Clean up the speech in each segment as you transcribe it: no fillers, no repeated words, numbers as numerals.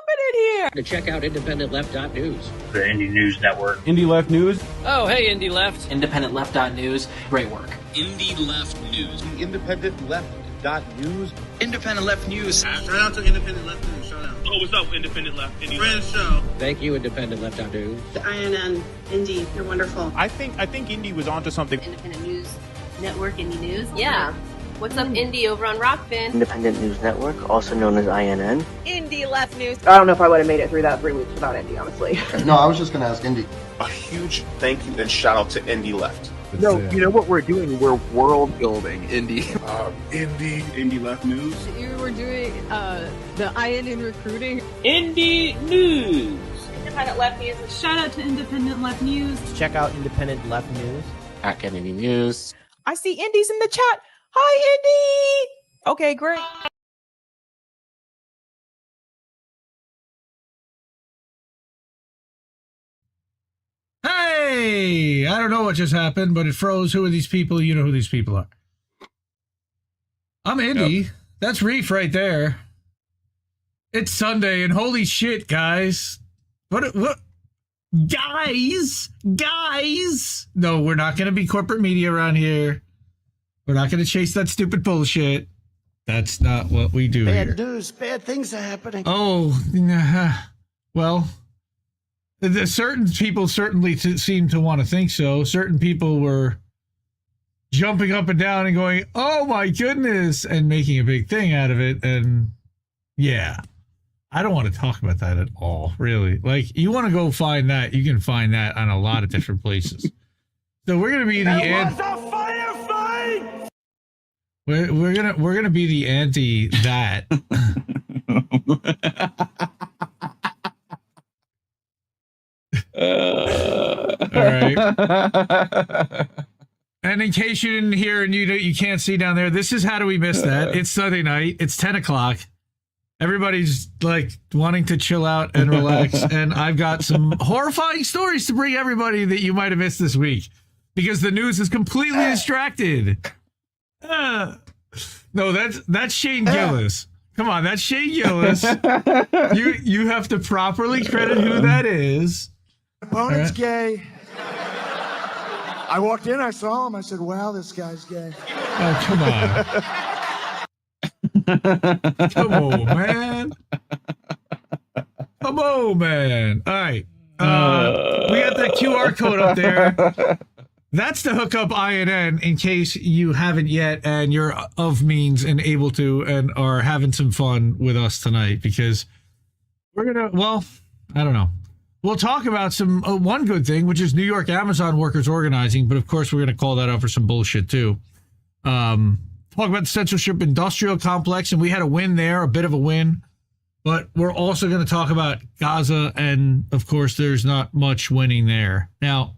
happening here? To check out IndependentLeft.news. The Indie News Network. Indie Left News. Oh, hey, Indie Left. IndependentLeft.news. Great work. Indie Left News. The IndependentLeft.news. Independent Left News. Shout out to Independent Left News. Shout out. Oh, what's up, Independent Left? Friend show. Thank you, IndependentLeft.news. The INN, Indie, you're wonderful. I think Indie was onto something. Independent News Network, Indie News. Yeah. What's up, Indie, over on Rockfin? Independent News Network, also known as INN. Indie Left News. I don't know if I would have made it through that 3 weeks without Indie, honestly. No, I was just going to ask Indie. A huge thank you and shout out to Indie Left. No, you know what we're doing? We're world building, Indie. Indie Left News. You were doing the INN recruiting. Indie News. Independent Left News. Shout out to Independent Left News. Check out Independent Left News. At Indie News. I see Indies in the chat. Hi, Indy! Okay, great. Hey! I don't know what just happened, but it froze. Who are these people? You know who these people are. I'm Indy. Yep. That's Reef right there. It's Sunday, and holy shit, guys. What? Guys! No, we're not going to be corporate media around here. We're not going to chase that stupid bullshit. That's not what we do here. Bad news. Bad things are happening. Oh, well, certain people certainly seem to want to think so. Certain people were jumping up and down and going, oh my goodness, and making a big thing out of it. And yeah, I don't want to talk about that at all, really. Like, you want to go find that, you can find that on a lot of different places. So we're going to be the We're gonna be the anti that. All right. And in case you didn't hear and you can't see down there, this is how do we miss that? It's Sunday night. It's 10 o'clock. Everybody's like wanting to chill out and relax. And I've got some horrifying stories to bring everybody that you might have missed this week because the news is completely distracted. No, that's Shane Gillis. Come on, that's Shane Gillis. You have to properly credit who that is. Opponent's gay. I walked in, I saw him, I said, wow, this guy's gay. Oh, come on. Come on, man. Come on, man. All right. We got that QR code up there. That's to hook up INN in case you haven't yet and you're of means and able to and are having some fun with us tonight because we're going to, well, I don't know. We'll talk about some one good thing, which is New York Amazon workers organizing. But of course, we're going to call that out for some bullshit, too. Talk about the censorship industrial complex. And we had a win there, a bit of a win. But we're also going to talk about Gaza. And of course, there's not much winning there. Now,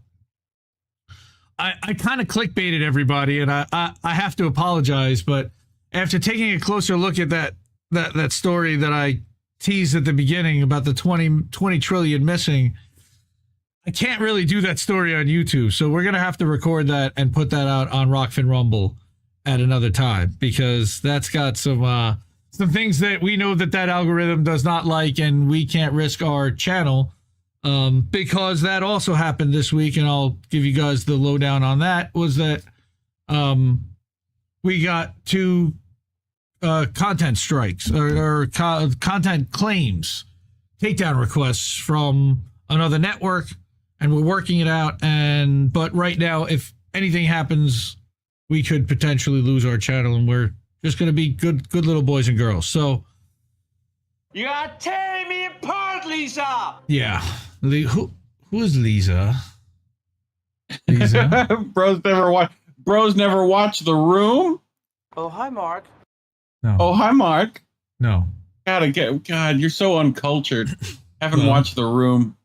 I kind of clickbaited everybody, and I have to apologize. But after taking a closer look at that story that I teased at the beginning about the 20 trillion missing, I can't really do that story on YouTube. So we're going to have to record that and put that out on Rockfin Rumble at another time because that's got some things that we know that algorithm does not like, and we can't risk our channel. Because that also happened this week, and I'll give you guys the lowdown on that, was that we got 2 content strikes or content claims, takedown requests from another network, and we're working it out. But right now, if anything happens, we could potentially lose our channel, and we're just going to be good little boys and girls. So You are tearing me apart, Lisa! yeah. Who is Lisa? Lisa? Bros never watched The Room. Oh, hi, Mark. No. Oh, hi, Mark. No. God, you're so uncultured. Haven't watched The Room.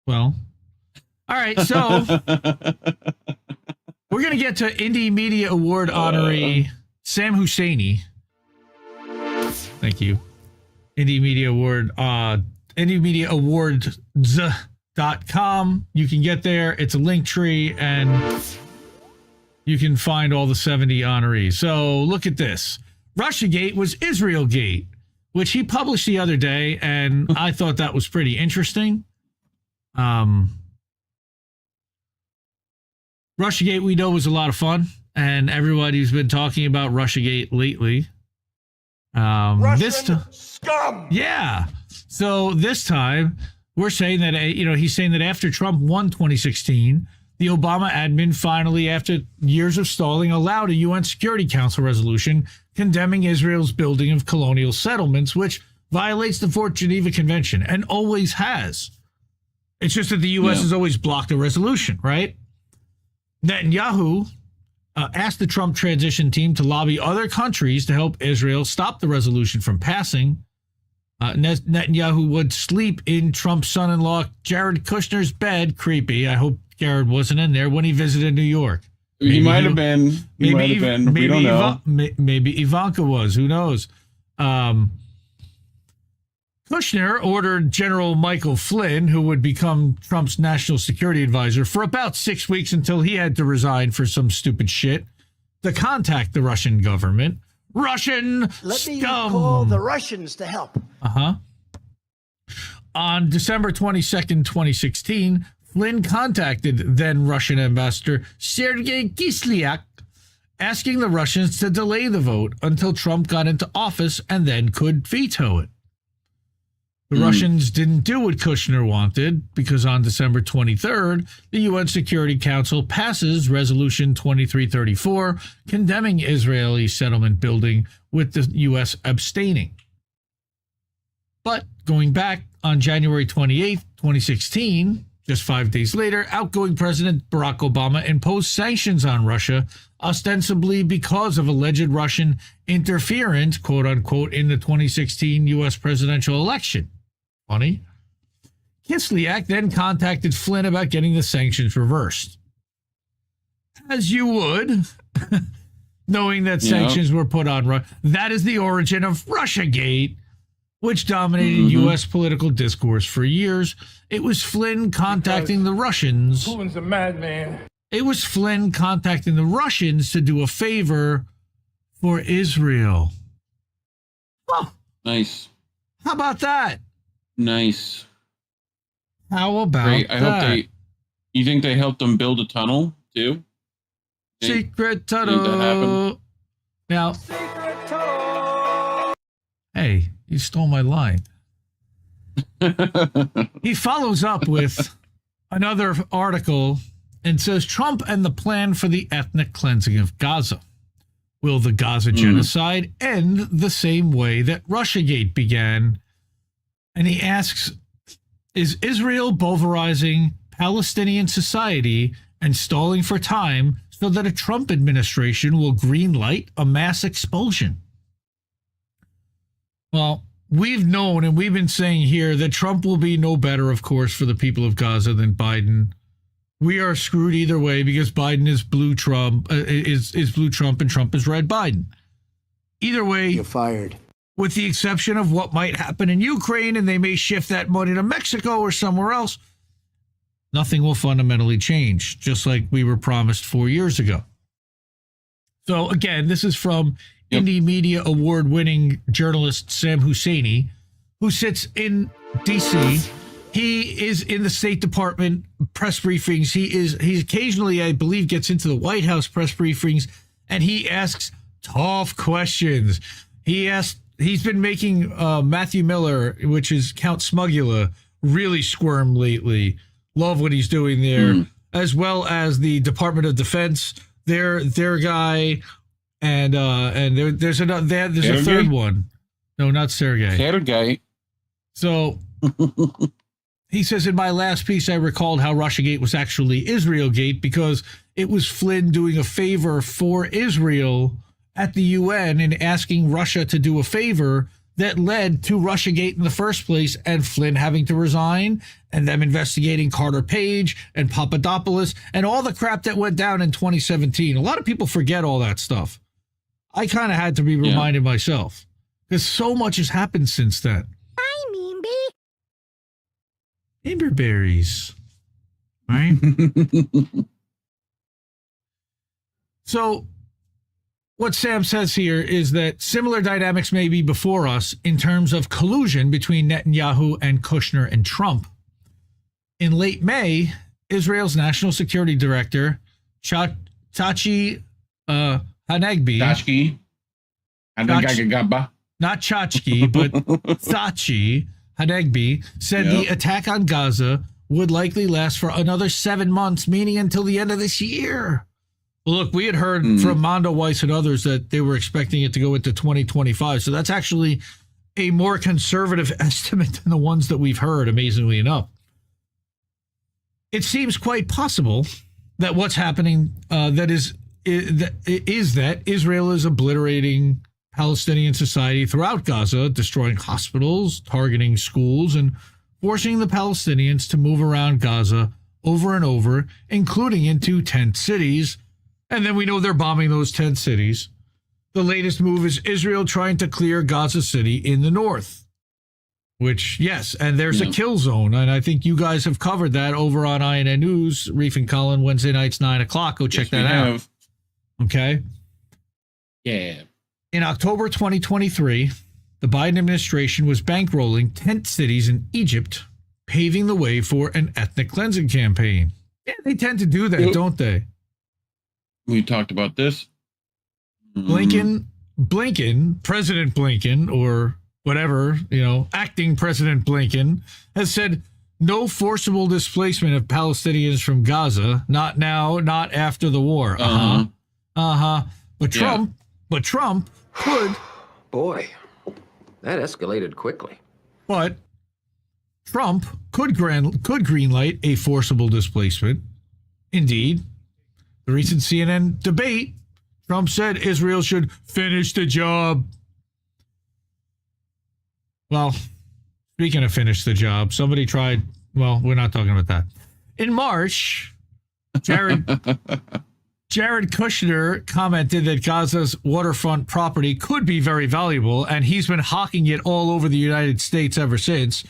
Well, all right. So we're gonna get to Indie Media Award honoree Sam Husseini. Thank you. Indie Media Award. Indie Media Awards.com. You can get there. It's a link tree, and you can find all the 70 honorees. So look at this. Russiagate was Israelgate. which he published the other day, and I thought that was pretty interesting. Russiagate, we know, was a lot of fun, and everybody's been talking about Russiagate lately. Russian scum! Yeah. So this time, we're saying that, he's saying that after Trump won 2016, the Obama admin finally, after years of stalling, allowed a UN Security Council resolution condemning Israel's building of colonial settlements, which violates the Fourth Geneva Convention and always has. It's just that the U.S. has always blocked a resolution, right? Netanyahu asked the Trump transition team to lobby other countries to help Israel stop the resolution from passing. Netanyahu would sleep in Trump's son-in-law Jared Kushner's bed. Creepy. I hope Jared wasn't in there when he visited New York. He might have been. We don't know. Maybe Ivanka was. Who knows? Kushner ordered General Michael Flynn, who would become Trump's national security advisor, for about 6 weeks until he had to resign for some stupid shit, to contact the Russian government. Russian Let me scum. call the Russians to help. On December 22nd, 2016, Flynn contacted then Russian ambassador Sergei Kislyak, asking the Russians to delay the vote until Trump got into office and then could veto it. The Russians didn't do what Kushner wanted, because on December 23rd, the UN Security Council passes Resolution 2334, condemning Israeli settlement building, with the U.S. abstaining. But going back on January 28th, 2016, just 5 days later, outgoing President Barack Obama imposed sanctions on Russia, ostensibly because of alleged Russian interference, quote unquote, in the 2016 U.S. presidential election. Funny. Kislyak then contacted Flynn about getting the sanctions reversed. As you would, knowing that sanctions were put on Russia. That is the origin of Russiagate, which dominated U.S. political discourse for years. It was Flynn contacting the Russians. Putin's a madman. It was Flynn contacting the Russians to do a favor for Israel. Oh, Nice. how about that? Nice. How about Great. I that? hope you think they helped them build a tunnel too? Secret Think that happened? tunnel. Now, hey, you stole my line. He follows up with another article and says, Trump and the plan for the ethnic cleansing of Gaza. Will the Gaza genocide end the same way that Russiagate began? And he asks, is Israel pulverizing Palestinian society and stalling for time so that a Trump administration will greenlight a mass expulsion? Well, we've known and we've been saying here that Trump will be no better, of course, for the people of Gaza than Biden. We are screwed either way because Biden is blue Trump, is blue Trump, and Trump is red Biden. Either way, You're fired. with the exception of what might happen in Ukraine, and they may shift that money to Mexico or somewhere else, nothing will fundamentally change, just like we were promised 4 years ago. So again, this is from Indie Media Award-winning journalist Sam Husseini, who sits in D.C. He is in the State Department press briefings. He occasionally, I believe, gets into the White House press briefings, and he asks tough questions. He's been making Matthew Miller, which is Count Smugula, really squirm lately. Love what he's doing there, as well as the Department of Defense, their guy, and there's a third one. No, not Sergei. Sergei. So he says, in my last piece, I recalled how Russiagate was actually Israelgate because it was Flynn doing a favor for Israel at the UN and asking Russia to do a favor that led to Russiagate in the first place, and Flynn having to resign, and them investigating Carter Page and Papadopoulos and all the crap that went down in 2017. A lot of people forget all that stuff. I kind of had to be reminded myself because so much has happened since then. Hi, Meanby. Amber berries, right? So what Sam says here is that similar dynamics may be before us in terms of collusion between Netanyahu and Kushner and Trump. In late May, Israel's National Security Director, Chachi Hanegbi, not Chachki, but Chachi Hanegbi, said the attack on Gaza would likely last for another 7 months, meaning until the end of this year. Look, we had heard from Mondo Weiss and others that they were expecting it to go into 2025. So that's actually a more conservative estimate than the ones that we've heard, amazingly enough. It seems quite possible that what's happening is that Israel is obliterating Palestinian society throughout Gaza, destroying hospitals, targeting schools, and forcing the Palestinians to move around Gaza over and over, including into tent cities. And then we know they're bombing those 10 cities. The latest move is Israel trying to clear Gaza City in the north. Which, yes, and there's a kill zone. And I think you guys have covered that over on INN News, Reef and Colin, Wednesday nights, 9 o'clock. Go check that out. Okay? Yeah. In October 2023, the Biden administration was bankrolling tent cities in Egypt, paving the way for an ethnic cleansing campaign. Yeah, they tend to do that, don't they? We talked about this. President Blinken, or whatever, acting President Blinken, has said no forcible displacement of Palestinians from Gaza. Not now, not after the war. But Trump could. Boy, that escalated quickly. But Trump could greenlight a forcible displacement. Indeed. The recent CNN debate, Trump said Israel should finish the job. Well, speaking of finish the job, somebody tried. Well, we're not talking about that. In March, Jared Kushner commented that Gaza's waterfront property could be very valuable, and he's been hawking it all over the United States ever since.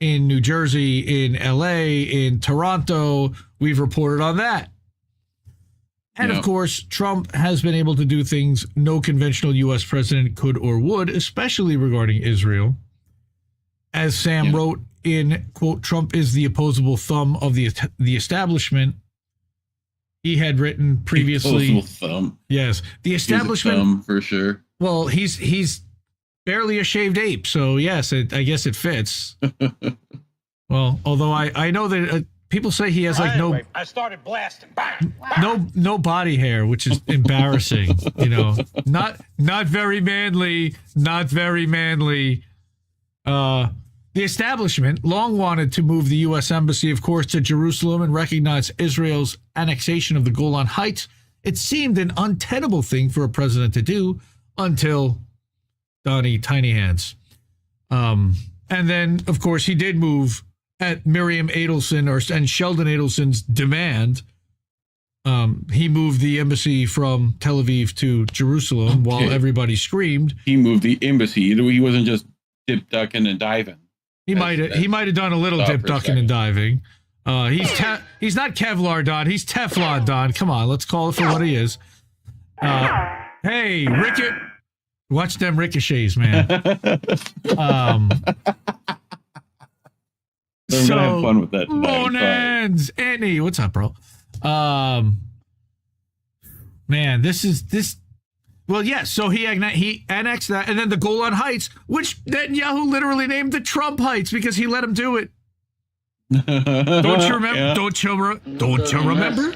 In New Jersey, in LA, in Toronto, we've reported on that. And of course, Trump has been able to do things no conventional U.S. president could or would, especially regarding Israel. As Sam wrote in, quote, Trump is the opposable thumb of the establishment. He had written previously. Opposable thumb. Yes. The establishment. Thumb, for sure. Well, he's barely a shaved ape. So, yes, I guess it fits. Well, although I know that people say he has I started blasting. Bang, bang. no body hair, which is embarrassing. Not very manly. Not very manly. The establishment long wanted to move the U.S. Embassy, of course, to Jerusalem and recognize Israel's annexation of the Golan Heights. It seemed an untenable thing for a president to do until Donnie Tiny Hands. And then, of course, he did move at Miriam Adelson and Sheldon Adelson's demand. He moved the embassy from Tel Aviv to Jerusalem while everybody screamed. He moved the embassy. He wasn't just dip ducking and diving. He might have done a little dip ducking and diving. He's not Kevlar Don. He's Teflon Don. Come on, let's call it for what he is. Hey, watch them ricochets, man. I'm gonna have fun with that tonight. Monans, Annie, what's up, bro? Man, this. Well, yes. So he annexed that, and then the Golan Heights, which Netanyahu literally named the Trump Heights because he let him do it. Don't you remember? Yeah. Don't you remember?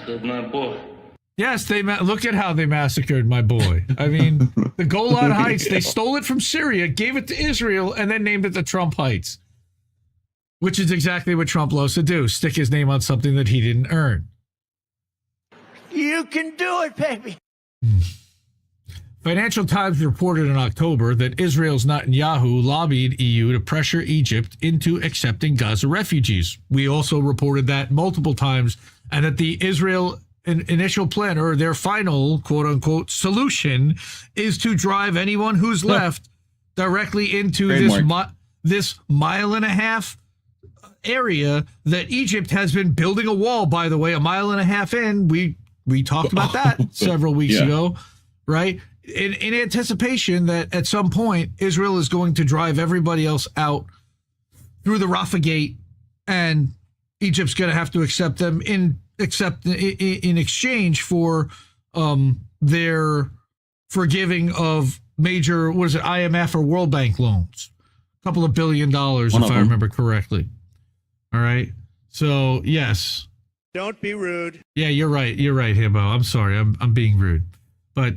Yes, look at how they massacred my boy. I mean, the Golan Heights, they stole it from Syria, gave it to Israel, and then named it the Trump Heights, which is exactly what Trump loves to do, stick his name on something that he didn't earn. You can do it, baby. Financial Times reported in October that Israel's Netanyahu lobbied EU to pressure Egypt into accepting Gaza refugees. We also reported that multiple times, and that the Israel initial plan, or their final quote-unquote solution, is to drive anyone who's left directly into this mile and a half area that Egypt has been building a wall, by the way, a mile and a half in. We talked about that several weeks ago, right? in anticipation that at some point Israel is going to drive everybody else out through the Russiagate, and Egypt's going to have to accept them in exchange for their forgiving of major, what is it, IMF or World Bank loans, a couple of $1 billion, if I remember correctly. All right. So yes. Don't be rude. Yeah, you're right. You're right, Himbo. I'm sorry. I'm being rude. But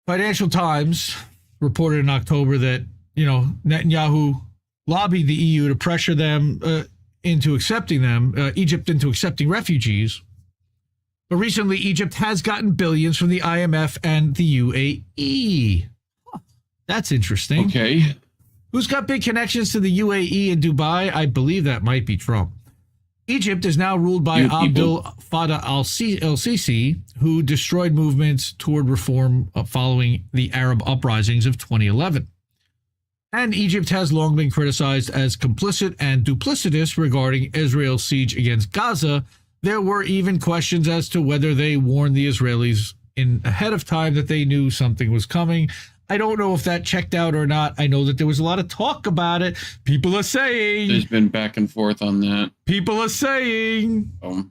Financial Times reported in October that, Netanyahu lobbied the EU to pressure them into accepting them, Egypt into accepting refugees. But recently, Egypt has gotten billions from the IMF and the UAE. That's interesting. Okay. Who's got big connections to the UAE and Dubai? I believe that might be Trump. Egypt is now ruled by Abdel Fattah al-Sisi, who destroyed movements toward reform following the Arab uprisings of 2011. And Egypt has long been criticized as complicit and duplicitous regarding Israel's siege against Gaza. There were even questions as to whether they warned the Israelis ahead of time that they knew something was coming. I don't know if that checked out or not. I know that there was a lot of talk about it. People are saying. There's been back and forth on that. People are saying. All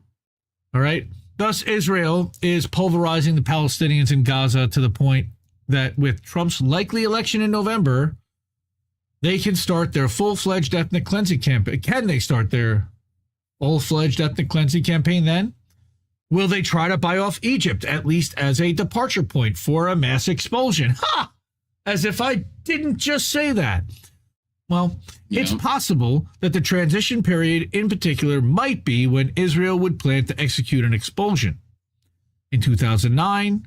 right. Thus, Israel is pulverizing the Palestinians in Gaza to the point that with Trump's likely election in November, they can start their full-fledged ethnic cleansing campaign. Can they start their full-fledged ethnic cleansing campaign then? Will they try to buy off Egypt, at least as a departure point for a mass expulsion? Ha! As if I didn't just say that. Well, it's possible that the transition period in particular might be when Israel would plan to execute an expulsion. In 2009,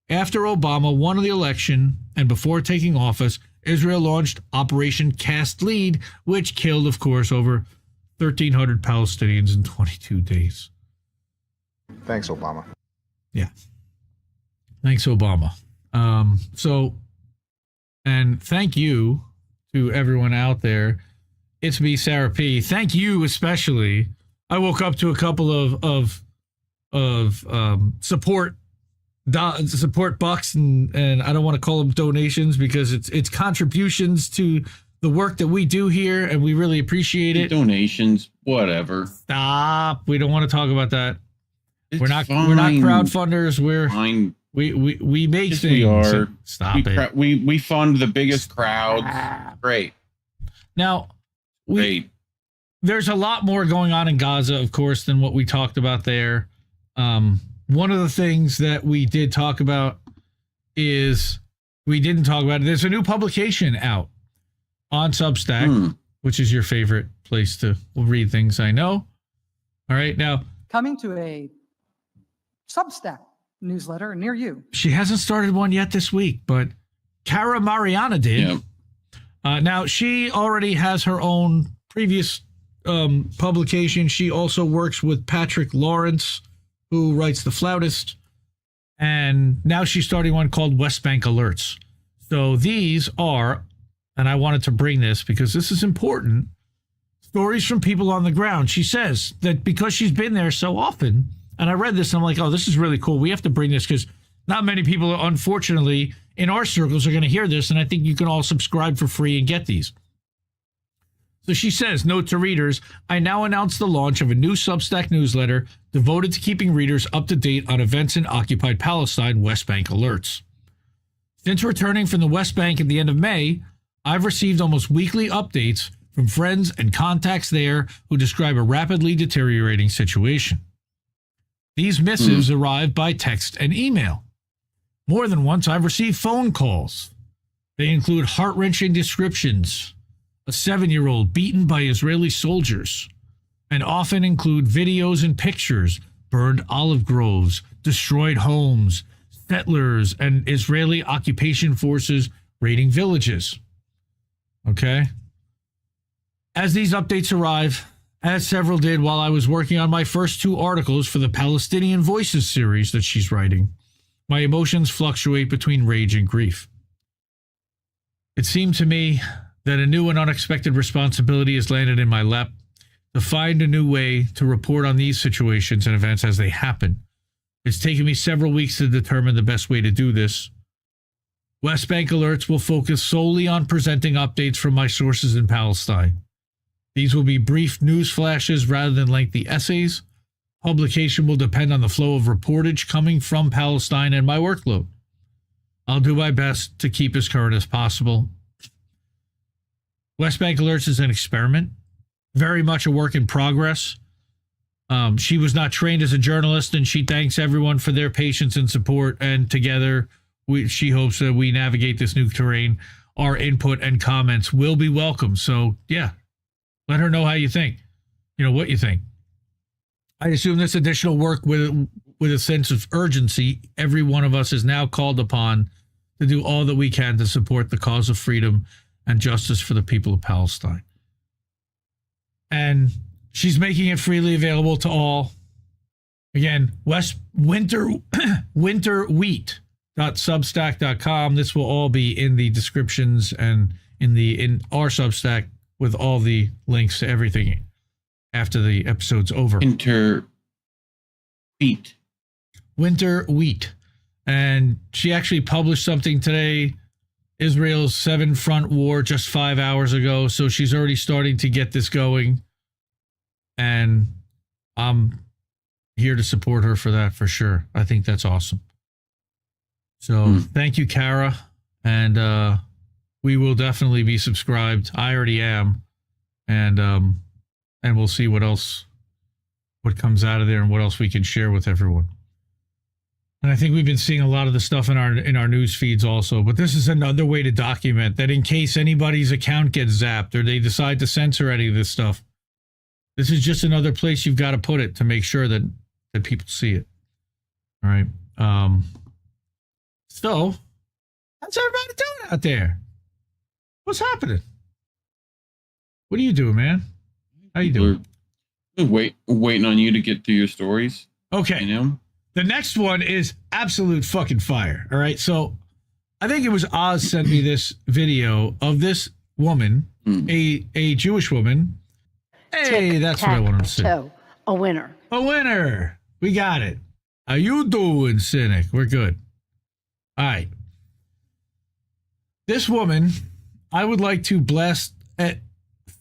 after Obama won the election and before taking office, Israel launched Operation Cast Lead, which killed, of course, over 1,300 Palestinians in 22 days. Thanks, Obama. Yeah. Thanks, Obama. And thank you to everyone out there. It's me, Sarah P. Thank you especially. I woke up to a couple of support bucks, and I don't want to call them donations because it's contributions to the work that we do here, and we really appreciate it. Donations, whatever. Stop. We don't want to talk about that. It's we're not fine. crowdfunders. We're fine. We make things. We are. Stop it. We fund the biggest crowds. Great. Now, there's a lot more going on in Gaza, of course, than what we talked about there. One of the things that we did talk about is there's a new publication out on Substack, which is your favorite place to read things, I know. All right, now. Coming to a Substack newsletter near you. She hasn't started one yet this week, but Cara Mariana did. Yeah. Now, she already has her own previous publication. She also works with Patrick Lawrence, who writes The Flautist. And now she's starting one called West Bank Alerts. So these are, and I wanted to bring this because this is important, stories from people on the ground. She says that because she's been there so often, and I read this and I'm like, oh, this is really cool. We have to bring this because not many people, unfortunately, in our circles are going to hear this, and I think you can all subscribe for free and get these. So she says, note to readers, I now announce the launch of a new Substack newsletter devoted to keeping readers up to date on events in occupied Palestine, West Bank Alerts. Since returning from the West Bank at the end of May, I've received almost weekly updates from friends and contacts there who describe a rapidly deteriorating situation. These missives arrive by text and email. More than once, I've received phone calls. They include heart-wrenching descriptions, a 7-year-old beaten by Israeli soldiers, and often include videos and pictures, burned olive groves, destroyed homes, settlers, and Israeli occupation forces raiding villages. Okay? As these updates arrive, as several did while I was working on my first 2 articles for the Palestinian Voices series that she's writing, my emotions fluctuate between rage and grief. It seemed to me that a new and unexpected responsibility has landed in my lap to find a new way to report on these situations and events as they happen. It's taken me several weeks to determine the best way to do this. West Bank alerts will focus solely on presenting updates from my sources in Palestine. These will be brief news flashes rather than lengthy essays. Publication will depend on the flow of reportage coming from Palestine and my workload. I'll do my best to keep as current as possible. West Bank Alerts is an experiment, very much a work in progress. She was not trained as a journalist, and she thanks everyone for their patience and support. And together, she hopes that we navigate this new terrain. Our input and comments will be welcome. So, yeah, let her know how you think, what you think. I assume this additional work with a sense of urgency, every one of us is now called upon to do all that we can to support the cause of freedom and justice for the people of Palestine. And she's making it freely available to all. Again, winterwheat.substack.com. This will all be in the descriptions and in our Substack with all the links to everything after the episode's over. Winter wheat. And she actually published something today, Israel's 7-front war, just 5 hours ago. So she's already starting to get this going. And I'm here to support her for that for sure. I think that's awesome. So thank you, Kara. And we will definitely be subscribed. I already am. And we'll see what comes out of there and what else we can share with everyone. And I think we've been seeing a lot of the stuff in our news feeds also. But this is another way to document that in case anybody's account gets zapped or they decide to censor any of this stuff. This is just another place you've got to put it to make sure that people see it. All right. So, how's everybody doing out there? What's happening? What are you doing, man? How you doing? We're waiting on you to get to your stories. Okay. The next one is absolute fucking fire. All right. So I think it was Oz sent me this video of this woman, a Jewish woman. Hey, that's what I wanted to say. A winner. A winner. We got it. How you doing, Cynic? We're good. All right. This woman, I would like to blast at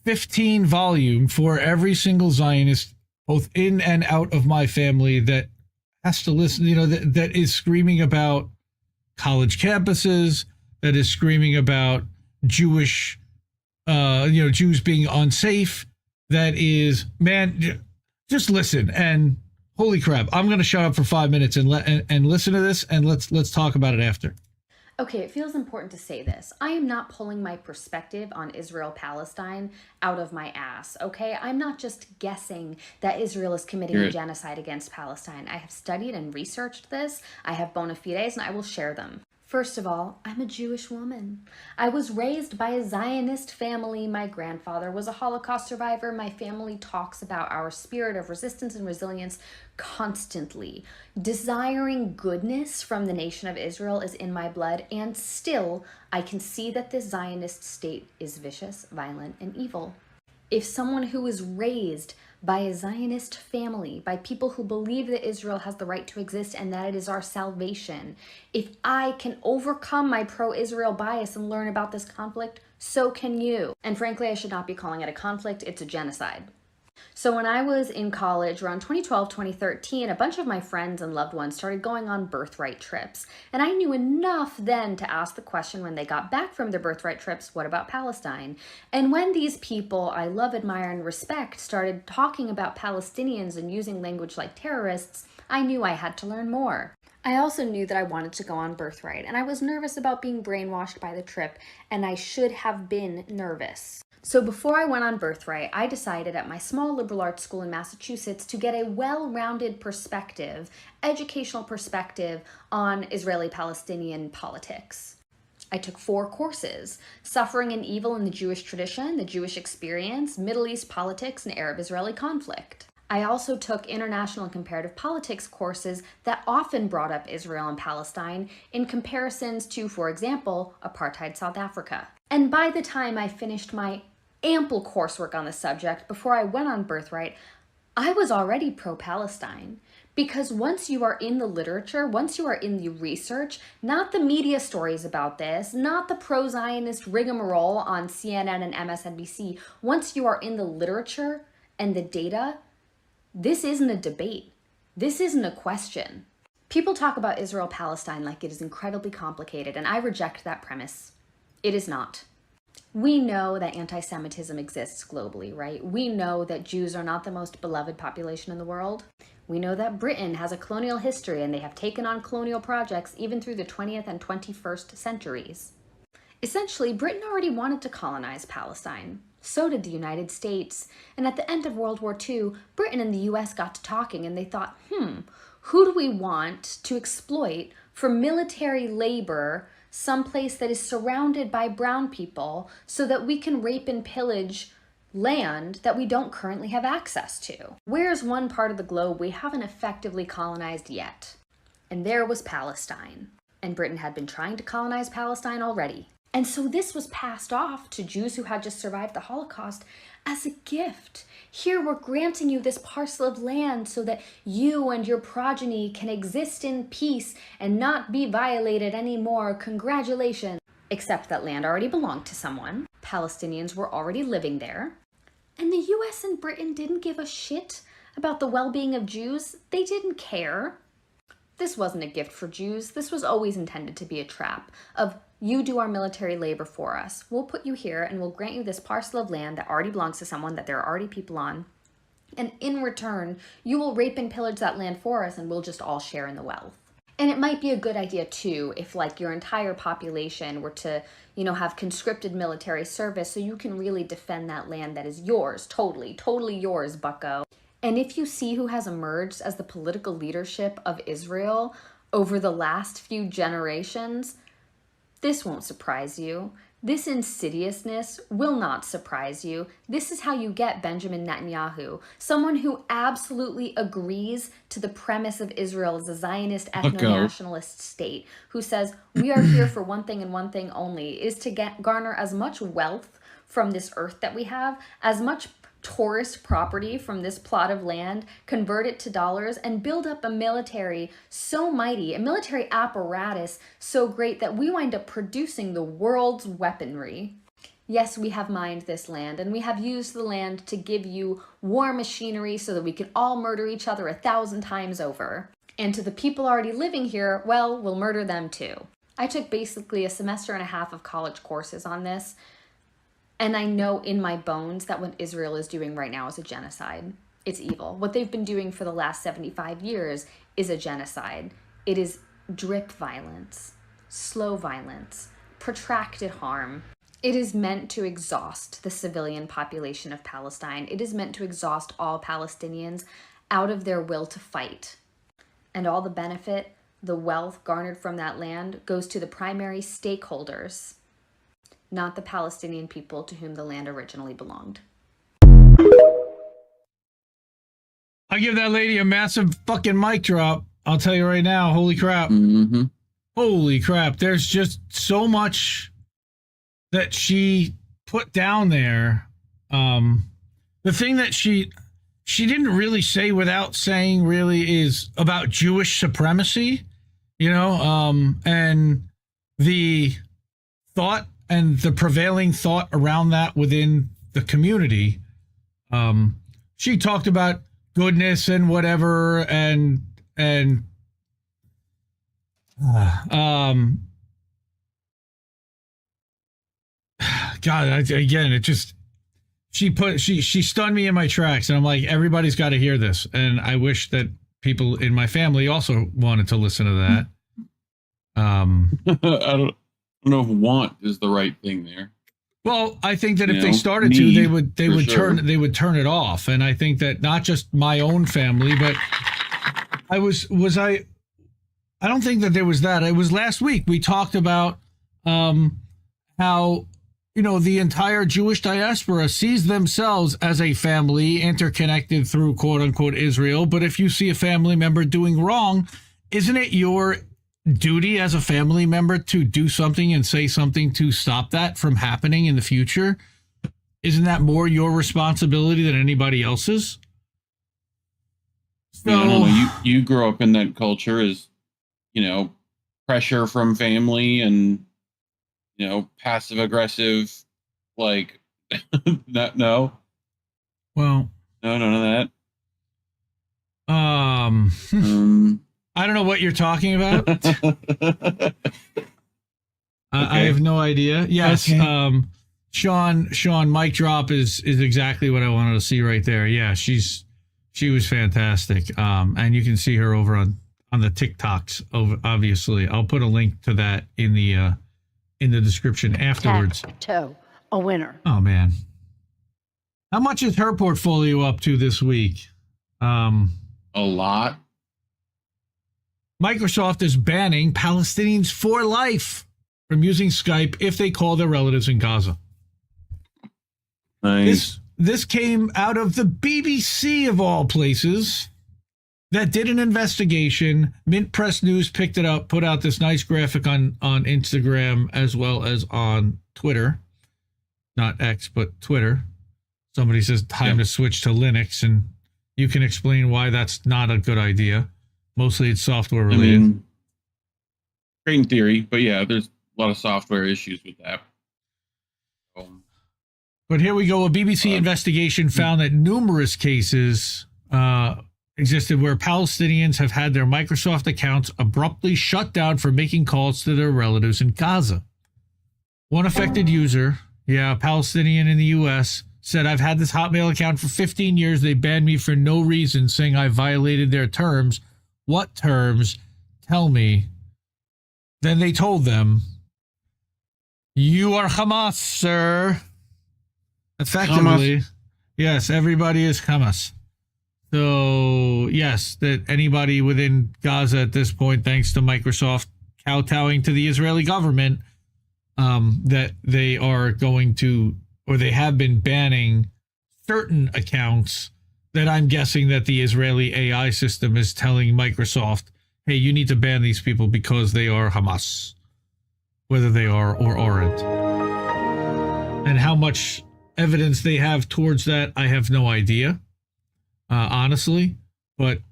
15 volume for every single Zionist, both in and out of my family, that has to listen, that is screaming about college campuses, that is screaming about Jewish, Jews being unsafe. That is, man, just listen. And holy crap, I'm going to shut up for 5 minutes and listen to this, and let's talk about it after. Okay, it feels important to say this. I am not pulling my perspective on Israel-Palestine out of my ass, okay? I'm not just guessing that Israel is committing a genocide against Palestine. I have studied and researched this. I have bona fides, and I will share them. First of all, I'm a Jewish woman. I was raised by a Zionist family. My grandfather was a Holocaust survivor. My family talks about our spirit of resistance and resilience constantly. Desiring goodness from the nation of Israel is in my blood, and still, I can see that this Zionist state is vicious, violent, and evil. If someone who is raised by a Zionist family, by people who believe that Israel has the right to exist and that it is our salvation, if I can overcome my pro-Israel bias and learn about this conflict, so can you. And frankly, I should not be calling it a conflict, it's a genocide. So when I was in college, around 2012, 2013, a bunch of my friends and loved ones started going on birthright trips. And I knew enough then to ask the question when they got back from their birthright trips, what about Palestine? And when these people I love, admire, and respect started talking about Palestinians and using language like terrorists, I knew I had to learn more. I also knew that I wanted to go on birthright, and I was nervous about being brainwashed by the trip, and I should have been nervous. So before I went on birthright, I decided at my small liberal arts school in Massachusetts to get a well-rounded perspective, educational perspective on Israeli-Palestinian politics. I took 4 courses: Suffering and Evil in the Jewish Tradition, The Jewish Experience, Middle East Politics, and Arab-Israeli Conflict. I also took international and comparative politics courses that often brought up Israel and Palestine in comparisons to, for example, apartheid South Africa. And by the time I finished my ample coursework on the subject before I went on birthright, I was already pro-Palestine. Because once you are in the literature, once you are in the research, not the media stories about this, not the pro-Zionist rigmarole on CNN and MSNBC, once you are in the literature and the data, this isn't a debate. This isn't a question. People talk about Israel-Palestine like it is incredibly complicated, and I reject that premise. It is not. We know that anti-Semitism exists globally, right? We know that Jews are not the most beloved population in the world. We know that Britain has a colonial history and they have taken on colonial projects even through the 20th and 21st centuries. Essentially, Britain already wanted to colonize Palestine. So did the United States. And at the end of World War II, Britain and the US got to talking and they thought, who do we want to exploit for military labor someplace that is surrounded by brown people so that we can rape and pillage land that we don't currently have access to? Where's one part of the globe we haven't effectively colonized yet? And there was Palestine. And Britain had been trying to colonize Palestine already. And so this was passed off to Jews who had just survived the Holocaust as a gift. Here we're granting you this parcel of land so that you and your progeny can exist in peace and not be violated anymore. Congratulations. Except that land already belonged to someone. Palestinians were already living there. And the US and Britain didn't give a shit about the well-being of Jews. They didn't care. This wasn't a gift for Jews. This was always intended to be a trap of, you do our military labor for us. We'll put you here and we'll grant you this parcel of land that already belongs to someone, that there are already people on. And in return, you will rape and pillage that land for us and we'll just all share in the wealth. And it might be a good idea too if like your entire population were to, have conscripted military service so you can really defend that land that is yours, totally yours, bucko. And if you see who has emerged as the political leadership of Israel over the last few generations, this won't surprise you. This insidiousness will not surprise you. This is how you get Benjamin Netanyahu, someone who absolutely agrees to the premise of Israel as a Zionist ethno-nationalist state, who says, we are here for one thing and one thing only, is to garner as much wealth from this earth that we have, as much tourist property from this plot of land, convert it to dollars, and build up a military so mighty, a military apparatus so great that we wind up producing the world's weaponry. Yes, we have mined this land, and we have used the land to give you war machinery so that we can all murder each other 1,000 times over. And to the people already living here, well, we'll murder them too. I took basically a semester and a half of college courses on this, and I know in my bones that what Israel is doing right now is a genocide. It's evil. What they've been doing for the last 75 years is a genocide. It is drip violence, slow violence, protracted harm. It is meant to exhaust the civilian population of Palestine. It is meant to exhaust all Palestinians out of their will to fight. And all the benefit, the wealth garnered from that land goes to the primary stakeholders, not the Palestinian people to whom the land originally belonged. I give that lady a massive fucking mic drop. I'll tell you right now. Holy crap. Mm-hmm. Holy crap. There's just so much that she put down there. The thing that she didn't really say without saying really is about Jewish supremacy, and the thought and the prevailing thought around that within the community. She talked about goodness and whatever, and God, again, it just, she stunned me in my tracks, and I'm like, everybody's got to hear this, and I wish that people in my family also wanted to listen to that. I don't know if want is the right thing there. Well, I think that if they started to, they would turn it off. And I think that not just my own family, but I don't think that there was that. It was last week we talked about how, the entire Jewish diaspora sees themselves as a family interconnected through quote unquote Israel. But if you see a family member doing wrong, isn't it your duty as a family member to do something and say something to stop that from happening in the future? Isn't that more your responsibility than anybody else's? So, I don't know. You grow up in that culture as, pressure from family and, passive aggressive, like, no. Well, no, none of that. I don't know what you're talking about. I have no idea. Yes. Okay. Sean, mic drop is exactly what I wanted to see right there. Yeah, she was fantastic. And you can see her over on the TikToks. Obviously, I'll put a link to that in the description afterwards. A winner. Oh man, how much is her portfolio up to this week? A lot. Microsoft is banning Palestinians for life from using Skype if they call their relatives in Gaza. Nice. This came out of the BBC of all places that did an investigation. Mint Press News picked it up, put out this nice graphic on Instagram as well as on Twitter. Not X, but Twitter. Somebody says time to switch to Linux, and you can explain why that's not a good idea. Mostly it's software related. Great in theory, but yeah, there's a lot of software issues with that. But here we go. A BBC investigation found that numerous cases existed where Palestinians have had their Microsoft accounts abruptly shut down for making calls to their relatives in Gaza. One affected user, a Palestinian in the U.S., said, "I've had this Hotmail account for 15 years. They banned me for no reason, saying I violated their terms. What terms? Tell me." Then they told them, "You are Hamas, sir." Effectively, Hamas. Yes, everybody is Hamas. So, yes, that anybody within Gaza at this point, thanks to Microsoft kowtowing to the Israeli government, that they are going to, or they have been banning certain accounts that I'm guessing that the Israeli AI system is telling Microsoft, hey, you need to ban these people because they are Hamas, whether they are or aren't. And how much evidence they have towards that, I have no idea, honestly. But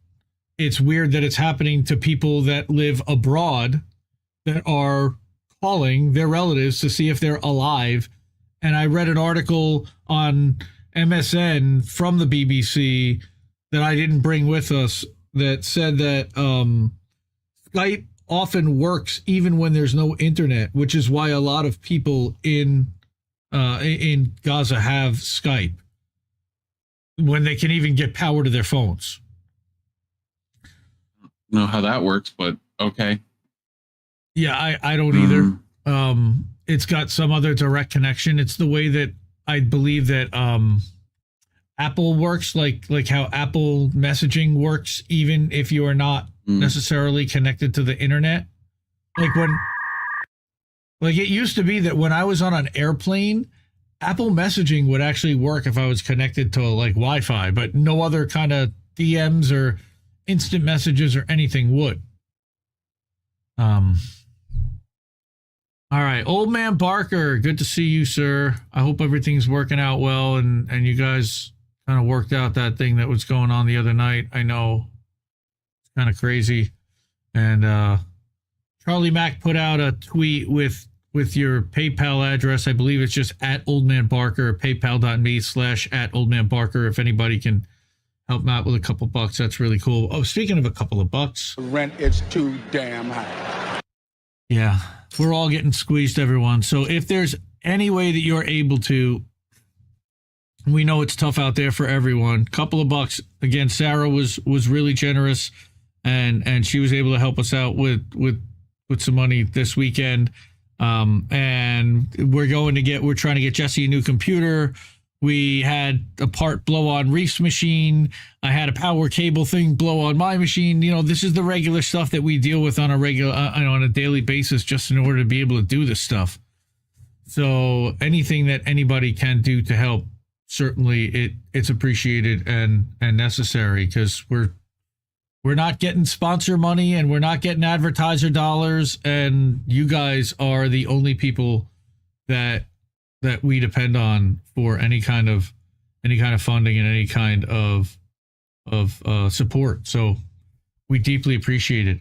it's weird that it's happening to people that live abroad that are calling their relatives to see if they're alive. And I read an article on MSN from the BBC that I didn't bring with us that said that Skype often works even when there's no internet, which is why a lot of people in Gaza have Skype when they can even get power to their phones. I don't know how that works, but okay. Yeah, I don't either. It's got some other direct connection. It's the way that I believe that Apple works, like how Apple messaging works, even if you are not necessarily connected to the internet. Like it used to be that when I was on an airplane, Apple messaging would actually work if I was connected to like Wi-Fi, but no other kind of DMs or instant messages or anything would. All right, Old Man Barker, good to see you, sir. I hope everything's working out well and you guys kind of worked out that thing that was going on the other night. I know it's kind of crazy. And Charlie Mack put out a tweet with your PayPal address. I believe it's just @oldmanbarker, paypal.me/@oldmanbarker. If anybody can help him out with a couple bucks, that's really cool. Oh, speaking of a couple of bucks. Rent is too damn high. Yeah, we're all getting squeezed, everyone. So if there's any way that you're able to, we know it's tough out there for everyone. Couple of bucks. Again, Sarah was really generous and she was able to help us out with some money this weekend. And we're trying to get Jesse a new computer. We had a part blow on Reef's machine. I had a power cable thing blow on my machine. You know, this is the regular stuff that we deal with on a daily basis just in order to be able to do this stuff. So anything that anybody can do to help, certainly it's appreciated and necessary, because we're not getting sponsor money and we're not getting advertiser dollars, and you guys are the only people that we depend on for any kind of funding and any kind of support. So we deeply appreciate it.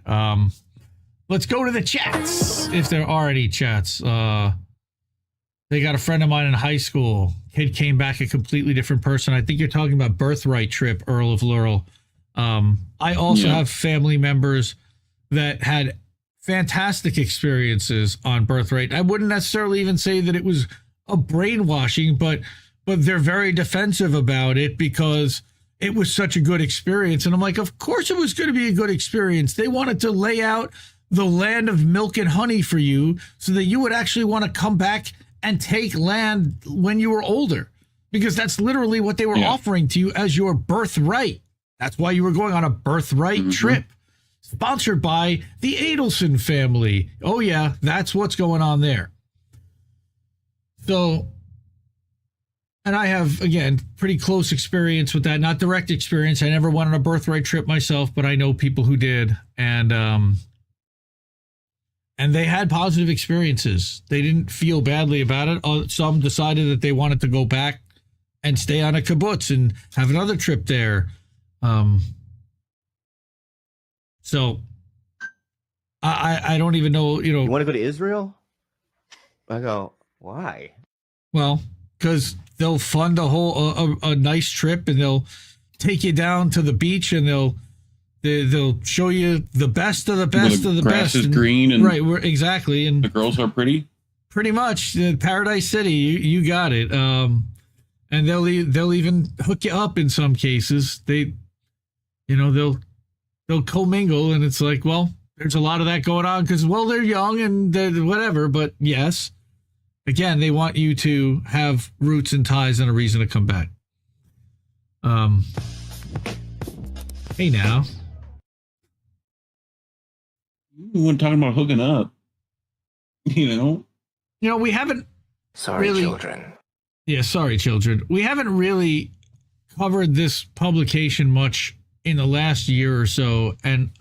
Let's go to the chats, if there are any chats. They got a friend of mine in high school. Kid came back a completely different person. I think you're talking about Birthright Trip, Earl of Laurel. I also have family members that had fantastic experiences on Birthright. I wouldn't necessarily even say that it was a brainwashing, but they're very defensive about it because it was such a good experience. And I'm like, of course it was going to be a good experience. They wanted to lay out the land of milk and honey for you so that you would actually want to come back and take land when you were older, because that's literally what they were offering to you as your birthright. That's why you were going on a birthright trip, sponsored by the Adelson family. Oh yeah, that's what's going on there. So, and I have, again, pretty close experience with that. Not direct experience. I never went on a birthright trip myself, but I know people who did. And they had positive experiences. They didn't feel badly about it. Some decided that they wanted to go back and stay on a kibbutz and have another trip there. So I don't even know, You want to go to Israel? I go, why? Well, because they'll fund a whole a nice trip, and they'll take you down to the beach, and they'll show you the best of the best of the grass best. is green, and exactly, and the girls are pretty. Pretty much, Paradise City. You got it. And they'll even hook you up in some cases. They'll commingle, and it's like, well, there's a lot of that going on because, well, they're young and they're whatever. But yes, again, they want you to have roots and ties and a reason to come back. Hey now. We weren't talking about hooking up. We haven't. Sorry, really, children. Yeah, sorry, children. We haven't really covered this publication much in the last year or so, and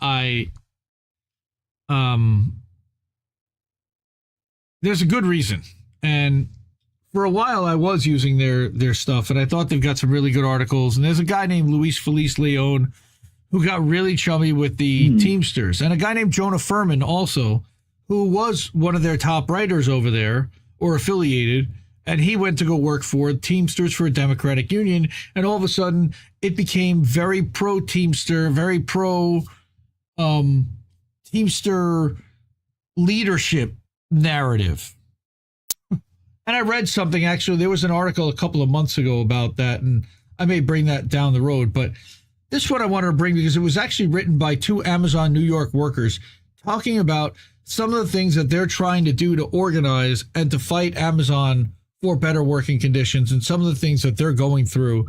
there's a good reason. And for a while, I was using their stuff, and I thought they've got some really good articles. And there's a guy named Luis Feliz Leon who got really chummy with the Teamsters, and a guy named Jonah Furman also, who was one of their top writers over there or affiliated, and he went to go work for Teamsters for a Democratic Union, and all of a sudden it became very pro Teamster, very pro Teamster leadership narrative. And I read something, actually, there was an article a couple of months ago about that, and I may bring that down the road, but this is what I wanted to bring because it was actually written by two Amazon New York workers talking about some of the things that they're trying to do to organize and to fight Amazon for better working conditions, and some of the things that they're going through.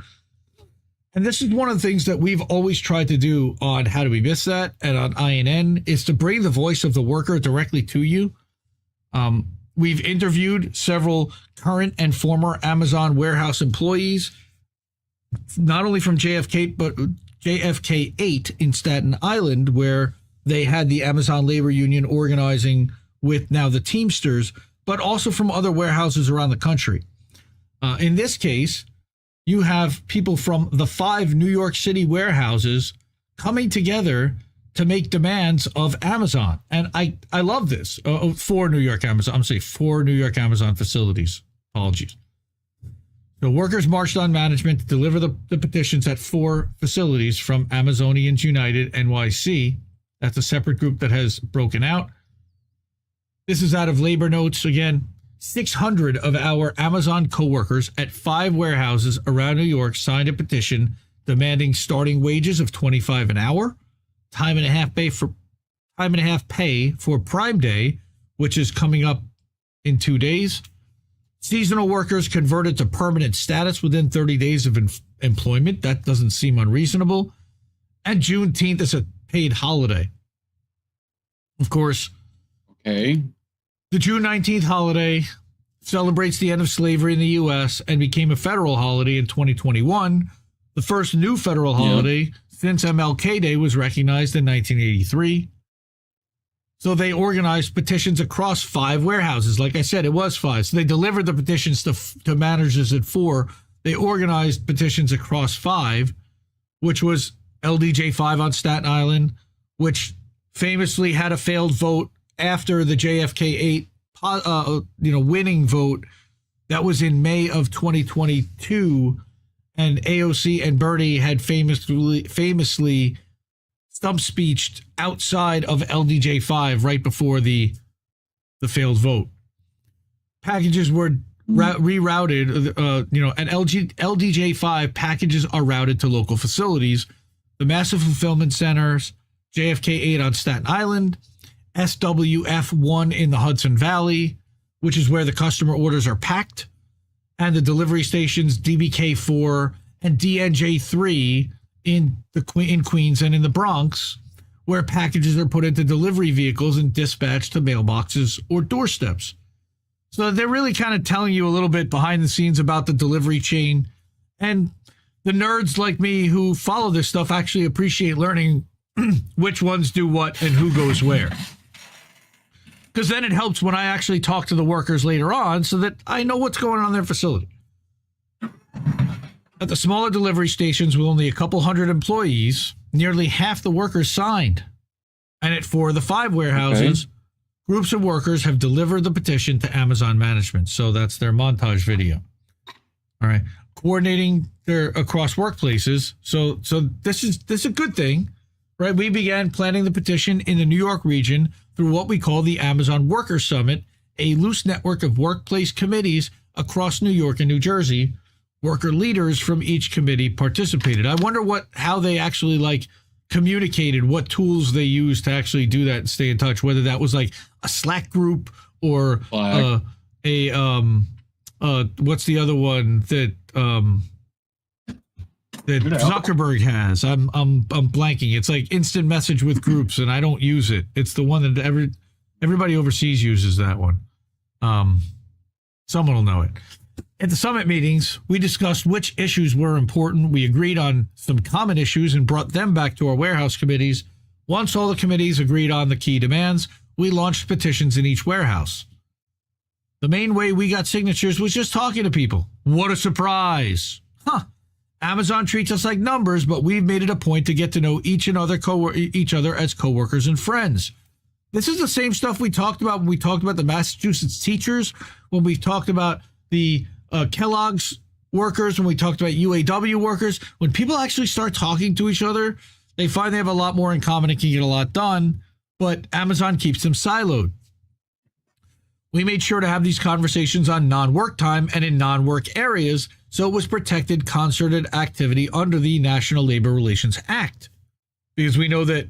And this is one of the things that we've always tried to do on How Do We Miss That and on INN, is to bring the voice of the worker directly to you. We've interviewed several current and former Amazon warehouse employees, not only from JFK, but JFK 8 in Staten Island, where they had the Amazon labor union organizing with now the Teamsters, but also from other warehouses around the country. In this case, you have people from the 5 New York City warehouses coming together to make demands of Amazon. And I love this. 4 New York Amazon, I'm saying 4 New York Amazon facilities. Apologies. The workers marched on management to deliver the petitions at 4 facilities from Amazonians United NYC. That's a separate group that has broken out. This is out of labor notes. Again, 600 of our Amazon coworkers at 5 warehouses around New York signed a petition demanding starting wages of $25 an hour, time and a half pay for Prime Day, which is coming up in 2 days. Seasonal workers converted to permanent status within 30 days of employment. That doesn't seem unreasonable. And Juneteenth is a paid holiday. Of course. Okay. The June 19th holiday celebrates the end of slavery in the U.S. and became a federal holiday in 2021, the first new federal holiday since MLK Day was recognized in 1983. So they organized petitions across 5 warehouses. Like I said, it was 5. So they delivered the petitions to managers at 4. They organized petitions across 5, which was LDJ5 on Staten Island, which famously had a failed vote after the JFK 8 winning vote. That was in May of 2022, and AOC and Bernie had famously stump speeched outside of LDJ5 right before the failed vote. Packages were rerouted, and LDJ5 packages are routed to local facilities, the Massive Fulfillment Centers, JFK 8 on Staten Island, SWF1 in the Hudson Valley, which is where the customer orders are packed, and the delivery stations DBK4 and DNJ3 in Queens and in the Bronx, where packages are put into delivery vehicles and dispatched to mailboxes or doorsteps. So they're really kind of telling you a little bit behind the scenes about the delivery chain. And the nerds like me who follow this stuff actually appreciate learning which ones do what and who goes where. Because then it helps when I actually talk to the workers later on so that I know what's going on in their facility. At the smaller delivery stations with only a couple hundred employees, nearly half the workers signed. And at 4 of the 5 warehouses, groups of workers have delivered the petition to Amazon management. So that's their montage video. All right. Coordinating their across workplaces. So this is a good thing, right? We began planning the petition in the New York region through what we call the Amazon Worker Summit, a loose network of workplace committees across New York and New Jersey. Worker leaders from each committee participated. I wonder how they actually communicated, what tools they used to actually do that and stay in touch, whether that was like a Slack group or what's the other one that Zuckerberg has? I'm blanking. It's like instant message with groups, and I don't use it. It's the one that everybody overseas uses, that one. Someone will know it. At the summit meetings, we discussed which issues were important. We agreed on some common issues and brought them back to our warehouse committees. Once all the committees agreed on the key demands, we launched petitions in each warehouse. The main way we got signatures was just talking to people. What a surprise. Amazon treats us like numbers, but we've made it a point to get to know each other as coworkers and friends. This is the same stuff we talked about when we talked about the Massachusetts teachers, when we talked about the Kellogg's workers, when we talked about UAW workers. When people actually start talking to each other, they find they have a lot more in common and can get a lot done, but Amazon keeps them siloed. We made sure to have these conversations on non-work time and in non-work areas, so it was protected, concerted activity under the National Labor Relations Act, because we know that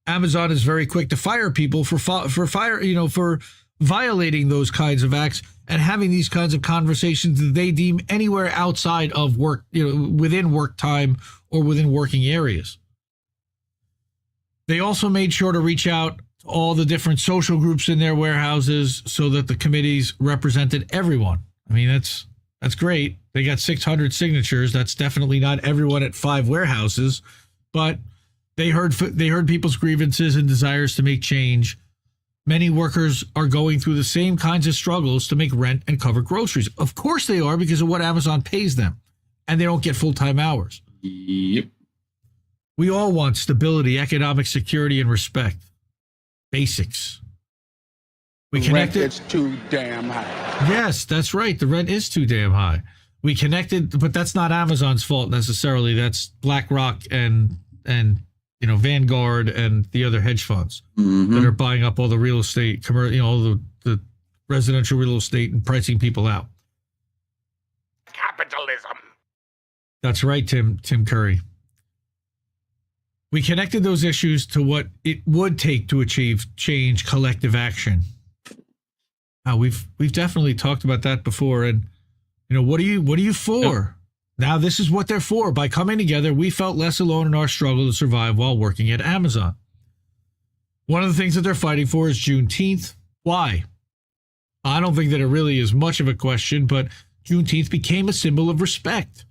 Amazon is very quick to fire people for violating those kinds of acts and having these kinds of conversations that they deem anywhere outside of work, within work time or within working areas. They also made sure to reach out to all the different social groups in their warehouses so that the committees represented everyone. I mean, that's great. They got 600 signatures. That's definitely not everyone at 5 warehouses, but they heard people's grievances and desires to make change. Many workers are going through the same kinds of struggles to make rent and cover groceries. Of course they are, because of what Amazon pays them, and they don't get full-time hours. Yep. We all want stability, economic security, and respect. Basics. We connected. Rent is too damn high. Yes, that's right. The rent is too damn high. We connected, but that's not Amazon's fault necessarily. That's BlackRock and Vanguard and the other hedge funds that are buying up all the real estate, all the residential real estate and pricing people out. Capitalism. That's right, Tim Curry. We connected those issues to what it would take to achieve change, collective action. We've definitely talked about that before. And what are you for? Now this is what they're for. By coming together, we felt less alone in our struggle to survive while working at Amazon. One of the things that they're fighting for is Juneteenth. Why? I don't think that it really is much of a question, but Juneteenth became a symbol of respect.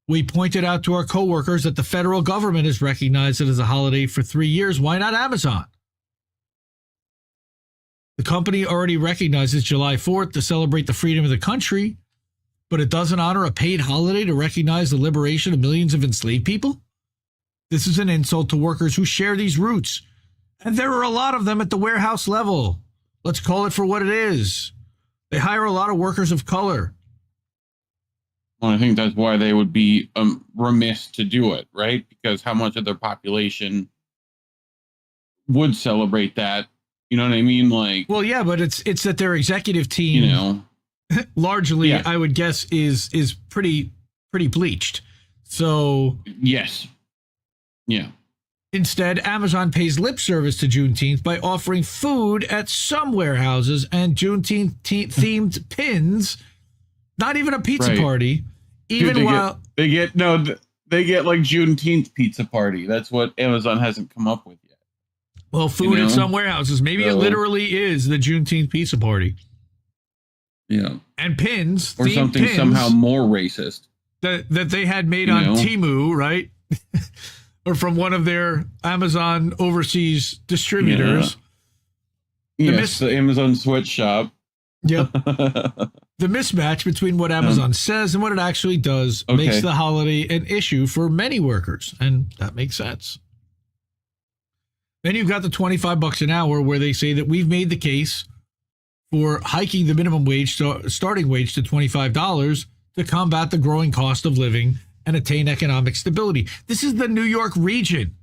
We pointed out to our coworkers that the federal government has recognized it as a holiday for 3 years. Why not Amazon? The company already recognizes July 4th to celebrate the freedom of the country, but it doesn't honor a paid holiday to recognize the liberation of millions of enslaved people? This is an insult to workers who share these routes. And there are a lot of them at the warehouse level. Let's call it for what it is. They hire a lot of workers of color. Well, I think that's why they would be remiss to do it, right? Because how much of their population would celebrate that? You know what I mean? Like, well, yeah, but it's that their executive team, you know, largely, I would guess, is pretty bleached. So yes, yeah. Instead, Amazon pays lip service to Juneteenth by offering food at some warehouses and Juneteenth-themed pins. Not even a pizza party. Even Dude, they get like Juneteenth pizza party. That's what Amazon hasn't come up with yet. Well, food at some warehouses. Maybe it literally is the Juneteenth pizza party. Yeah. And pins. Or something pins somehow more racist. That they had made on Temu, right? Or from one of their Amazon overseas distributors. Yeah. Yes, the Amazon sweatshop. Yep. The mismatch between what Amazon says and what it actually does makes the holiday an issue for many workers, and that makes sense. Then you've got the $25 an hour where they say that we've made the case for hiking the minimum wage, starting wage to $25 to combat the growing cost of living and attain economic stability. This is the New York region.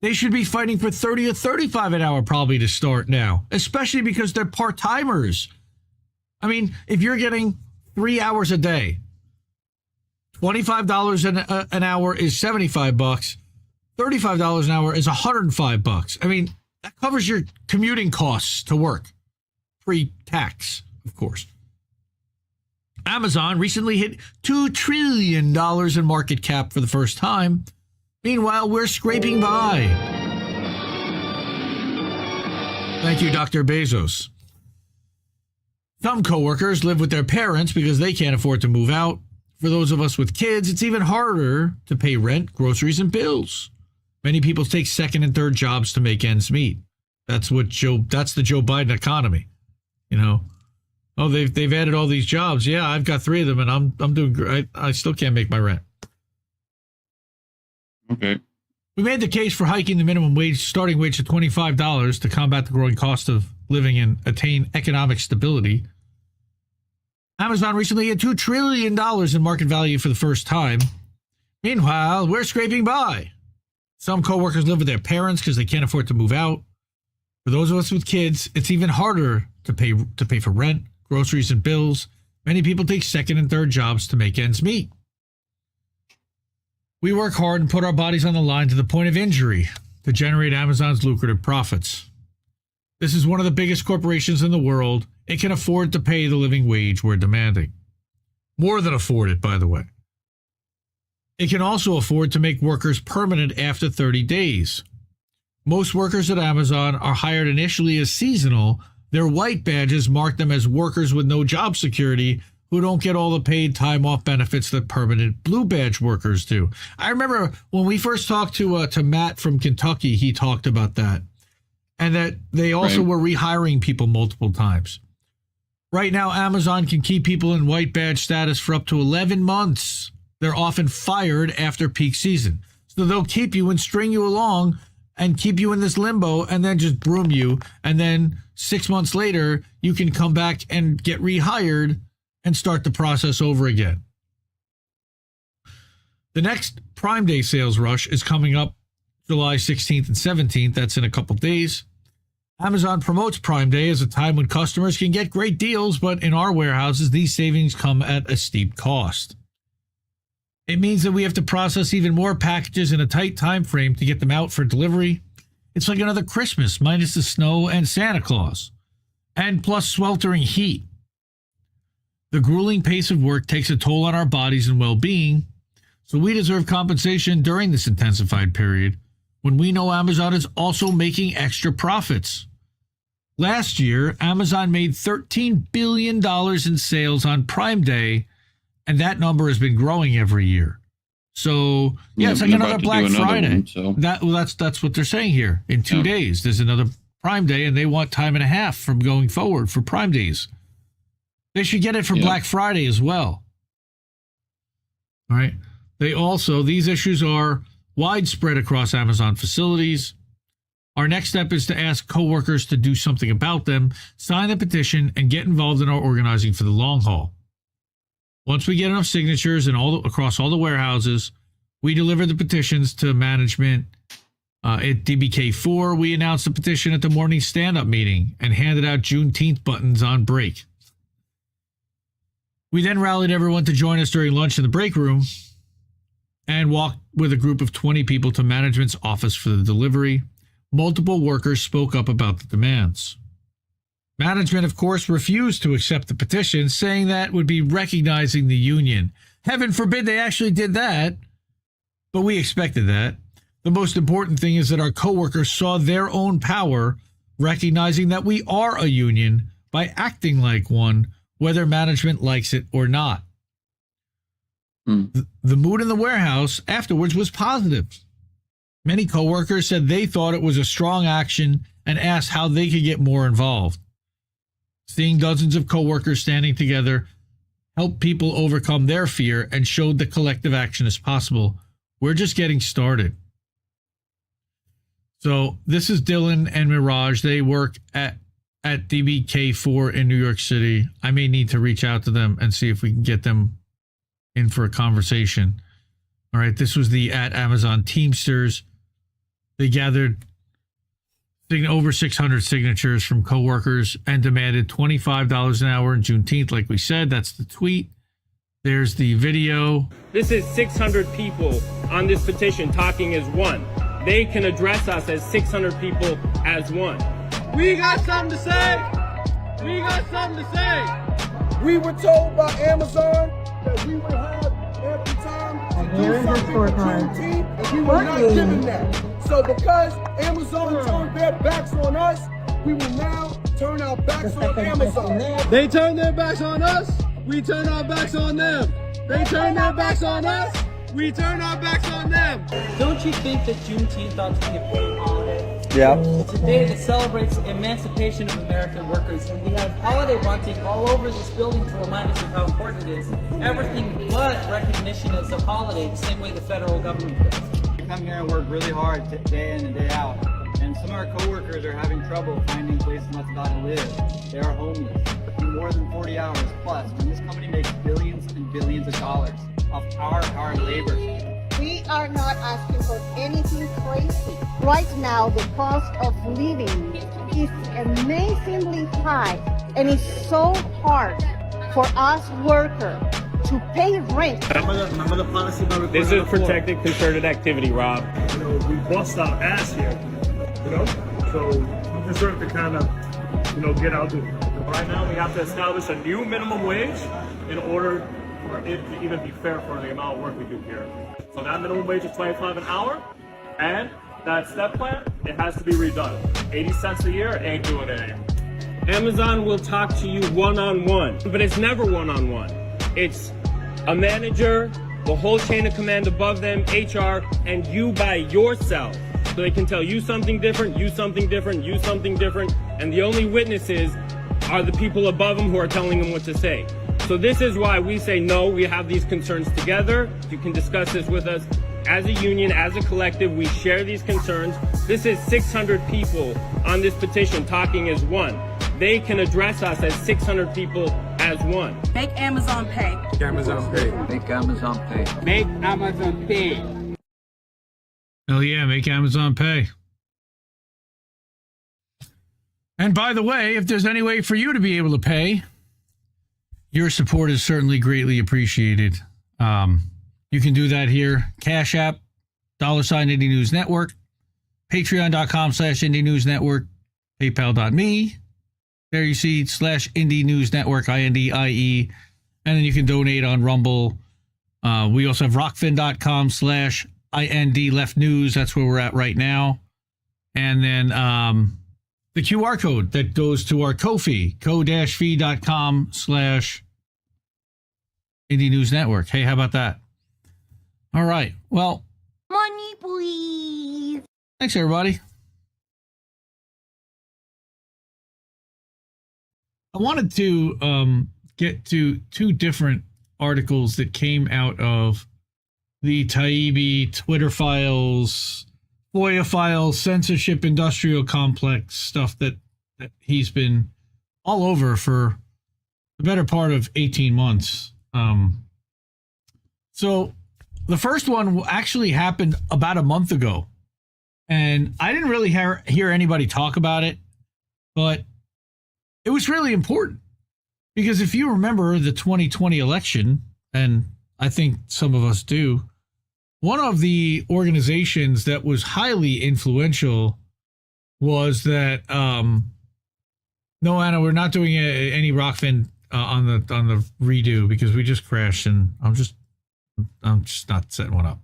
They should be fighting for $30 or $35 an hour probably to start now, especially because they're part-timers. I mean, if you're getting 3 hours a day, $25 an hour is $75. $35 an hour is $105. I mean, that covers your commuting costs to work, pre-tax, of course. Amazon recently hit $2 trillion in market cap for the first time. Meanwhile, we're scraping by. Thank you, Dr. Bezos. Some coworkers live with their parents because they can't afford to move out. For those of us with kids, it's even harder to pay rent, groceries, and bills. Many people take second and third jobs to make ends meet. That's the Joe Biden economy. You know, oh, they've added all these jobs. Yeah, I've got 3 of them, and I'm doing great. I still can't make my rent. Okay. We made the case for hiking the minimum wage, starting wage to $25 to combat the growing cost of living and attain economic stability. Amazon recently hit $2 trillion in market value for the first time. Meanwhile, we're scraping by. Some coworkers live with their parents because they can't afford to move out. For those of us with kids, it's even harder to pay for rent, groceries, and bills. Many people take second and third jobs to make ends meet. We work hard and put our bodies on the line to the point of injury to generate Amazon's lucrative profits. This is one of the biggest corporations in the world. It can afford to pay the living wage we're demanding. More than afford it, by the way. It can also afford to make workers permanent after 30 days. Most workers at Amazon are hired initially as seasonal. Their white badges mark them as workers with no job security who don't get all the paid time off benefits that permanent blue badge workers do. I remember when we first talked to Matt from Kentucky, he talked about that. And that they also were rehiring people multiple times. Right now, Amazon can keep people in white badge status for up to 11 months. They're often fired after peak season. So they'll keep you and string you along and keep you in this limbo and then just broom you. And then 6 months later, you can come back and get rehired and start the process over again. The next Prime Day sales rush is coming up July 16th and 17th. That's in a couple days. Amazon promotes Prime Day as a time when customers can get great deals, but in our warehouses, these savings come at a steep cost. It means that we have to process even more packages in a tight time frame to get them out for delivery. It's like another Christmas, minus the snow and Santa Claus, and plus sweltering heat. The grueling pace of work takes a toll on our bodies and well-being, so we deserve compensation during this intensified period when we know Amazon is also making extra profits. Last year, Amazon made $13 billion in sales on Prime Day, and that number has been growing every year. So, yeah, it's like another Black Friday. That's what they're saying here. In 2 days, there's another Prime Day, and they want time and a half from going forward for Prime Days. They should get it for Black Friday as well. All right. They also, these issues are widespread across Amazon facilities. Our next step is to ask coworkers to do something about them, sign the petition, and get involved in our organizing for the long haul. Once we get enough signatures across all the warehouses, we deliver the petitions to management. At DBK4, we announced the petition at the morning stand-up meeting and handed out Juneteenth buttons on break. We then rallied everyone to join us during lunch in the break room and walked with a group of 20 people to management's office for the delivery. Multiple workers spoke up about the demands. Management, of course, refused to accept the petition, saying that would be recognizing the union. Heaven forbid they actually did that, but we expected that. The most important thing is that our coworkers saw their own power, recognizing that we are a union by acting like one, whether management likes it or not. The mood in the warehouse afterwards was positive. Many coworkers said they thought it was a strong action and asked how they could get more involved. Seeing dozens of coworkers standing together helped people overcome their fear and showed that collective action is possible. We're just getting started. So this is Dylan and Mirage. They work at DBK4 in New York City. I may need to reach out to them and see if we can get them in for a conversation. All right, this was the at Amazon Teamsters. They gathered over 600 signatures from coworkers and demanded $25 an hour in Juneteenth. Like we said, that's the tweet. There's the video. This is 600 people on this petition talking as one. They can address us as 600 people as one. We got something to say. We got something to say. We were told by Amazon that we would have every time to do something for Juneteenth, and we were not given that. So because Amazon turned their backs on us, we will now turn our backs on Amazon. They turn their backs on us, we turn our backs on them. They turn their backs on us, we turn our backs on them. Don't you think that Juneteenth ought to be a paid holiday? Yeah. It's a day that celebrates the emancipation of American workers, and we have holiday bunting all over this building to remind us of how important it is. Everything but recognition as a holiday, the same way the federal government does. We come here and work really hard day in and day out, and some of our coworkers are having trouble finding places not to live. They are homeless, working more than 40 hours plus, when this company makes billions and billions of dollars off our hard labor. We are not asking for anything crazy. Right now, the cost of living is amazingly high, and it's so hard for us workers to pay rent. Remember the policy about this is protected concerted activity, Rob. You know, we bust our ass here, you know? So we deserve to kind of, you know, get out there. Right now, we have to establish a new minimum wage in order for it to even be fair for the amount of work we do here. So that minimum wage is $25 an hour, and that step plan, it has to be redone. 80 cents a year ain't doing it anymore. Amazon will talk to you one-on-one, but it's never one-on-one. It's a manager, the whole chain of command above them, HR, and you by yourself. So they can tell you something different, you something different, you something different, and the only witnesses are the people above them who are telling them what to say. So this is why we say, no, we have these concerns together. You can discuss this with us as a union, as a collective. We share these concerns. This is 600 people on this petition talking as one. They can address us as 600 people as one. Make Amazon pay. Make Amazon pay. Make Amazon pay. Make Amazon pay. Hell yeah, make Amazon pay. And by the way, if there's any way for you to be able to pay, your support is certainly greatly appreciated. You can do that here. Cash App, $, Indie News Network, patreon.com/Indie News Network, paypal.me. There you see /Indie News Network, INDIE. And then you can donate on Rumble. We also have rockfin.com/IND Left News. That's where we're at right now. And then the QR code that goes to our Ko-fi, ko-fi.com/Indie News Network. Hey, how about that? All right. Well, Money, please. Thanks, everybody. I wanted to get to two different articles that came out of the Taibbi Twitter files, FOIA files, censorship, industrial complex stuff that he's been all over for the better part of 18 months. So the first one actually happened about a month ago, and I didn't really hear anybody talk about it, but it was really important because if you remember the 2020 election, and I think some of us do, one of the organizations that was highly influential was that no, Anna, we're not doing any Rockfin on the redo because we just crashed, and I'm just not setting one up.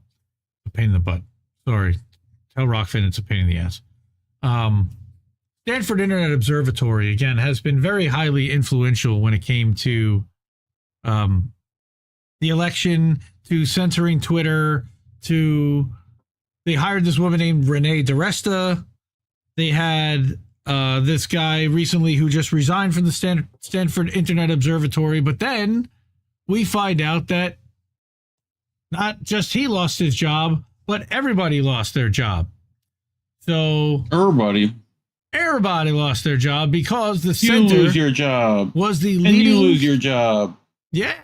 A pain in the butt. Sorry. Tell Rockfin it's a pain in the ass. Stanford Internet Observatory, again, has been very highly influential when it came to the election, to censoring Twitter, they hired this woman named Renee DiResta. They had this guy recently who just resigned from the Stanford Internet Observatory. But then we find out that not just he lost his job, but everybody lost their job. So everybody lost their job because the center you lose your job was the and leading. You lose your job. Yeah.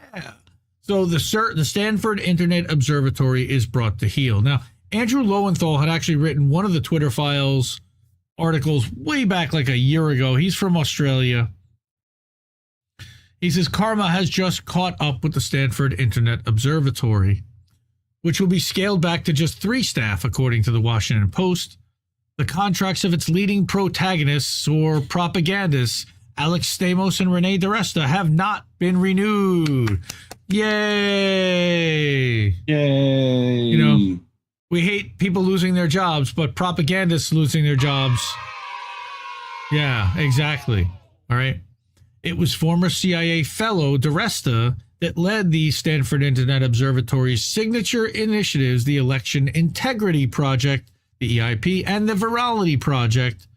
So the Stanford Internet Observatory is brought to heel. Now, Andrew Lowenthal had actually written one of the Twitter files articles way back like a year ago. He's from Australia. He says karma has just caught up with the Stanford Internet Observatory, which will be scaled back to just 3 staff, according to the Washington Post. The contracts of its leading protagonists or propagandists, Alex Stamos and Renee DiResta, have not been renewed. Yay! Yay! You know, we hate people losing their jobs, but propagandists losing their jobs. Yeah, exactly. All right. It was former CIA fellow DiResta that led the Stanford Internet Observatory's signature initiatives, the Election Integrity Project, the EIP, and the Virality Project,